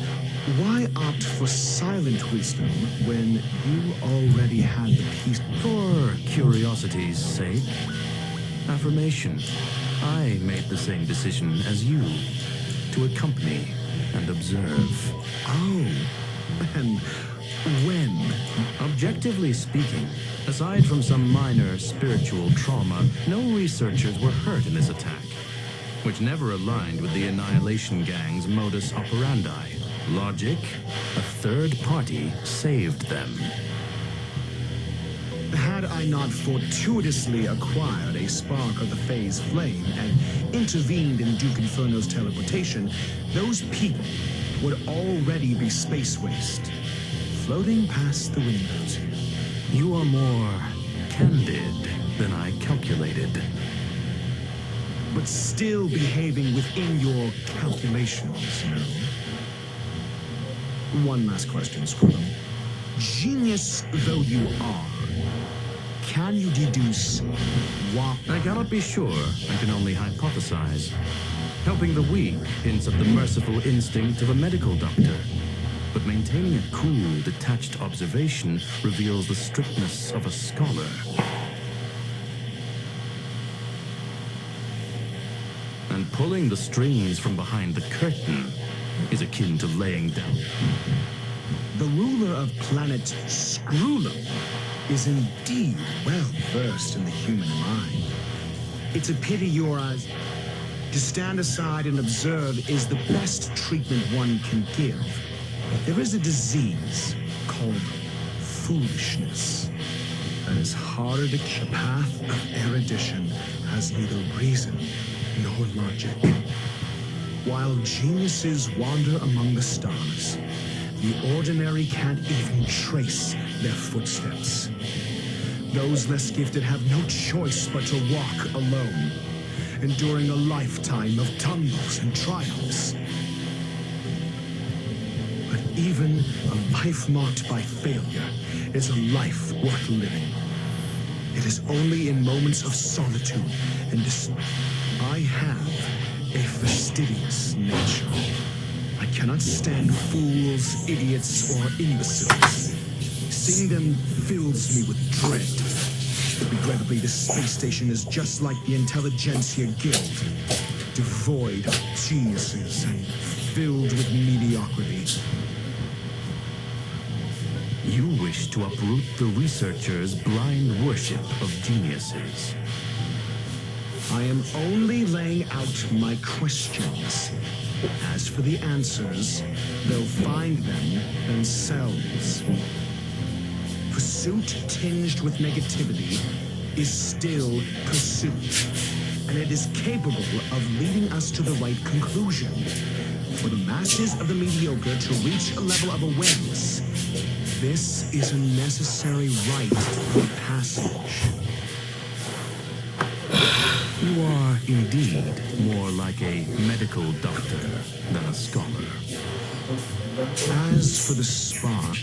why opt for silent wisdom when you already had the peace? For curiosity's sake. Affirmation. I made the same decision as you, to accompany and observe. Oh, and when? Objectively speaking, aside from some minor spiritual trauma, no researchers were hurt in this attack, which never aligned with the Annihilation Gang's modus operandi. Logic, a third party saved them. Had I not fortuitously acquired a spark of the phase flame and intervened in Duke Inferno's teleportation, those people would already be space waste, floating past the windows here. You are more candid than I calculated. But still behaving within your calculations, no? One last question, Squirrel. Genius though you are, can you deduce what? I cannot be sure. I can only hypothesize. Helping the weak hints at the merciful instinct of a medical doctor. But maintaining a cool, detached observation reveals the strictness of a scholar. And pulling the strings from behind the curtain is akin to laying down. The ruler of planet Screwlum is indeed well versed in the human mind. It's a pity your eyes. To stand aside and observe is the best treatment one can give. There is a disease called foolishness that is harder to kill. The path of erudition has neither reason nor logic. While geniuses wander among the stars, the ordinary can't even trace their footsteps. Those less gifted have no choice but to walk alone, enduring a lifetime of tumbles and triumphs. Even a life marked by failure is a life worth living. It is only in moments of solitude and I have a fastidious nature. I cannot stand fools, idiots, or imbeciles. Seeing them fills me with dread. Regrettably, this space station is just like the Intelligentsia Guild, devoid of geniuses and filled with mediocrity. You wish to uproot the researchers' blind worship of geniuses. I am only laying out my questions. As for the answers, they'll find them themselves. Pursuit tinged with negativity is still pursuit, and it is capable of leading us to the right conclusion. For the masses of the mediocre to reach a level of awareness, this is a necessary rite of passage. You are indeed more like a medical doctor than a scholar. As for the spark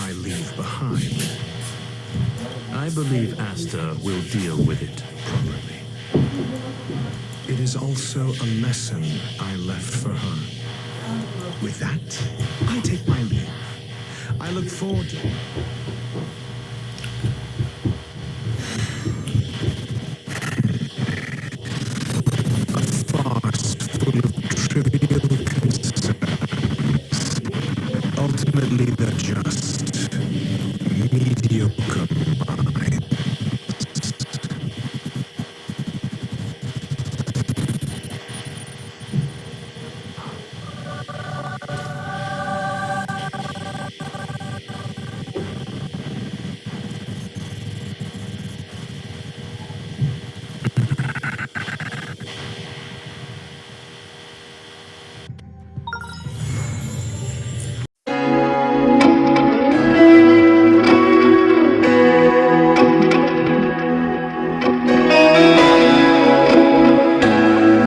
I leave behind, I believe Asta will deal with it properly. it is also a lesson I left for her. With that, I take my leave. I look forward to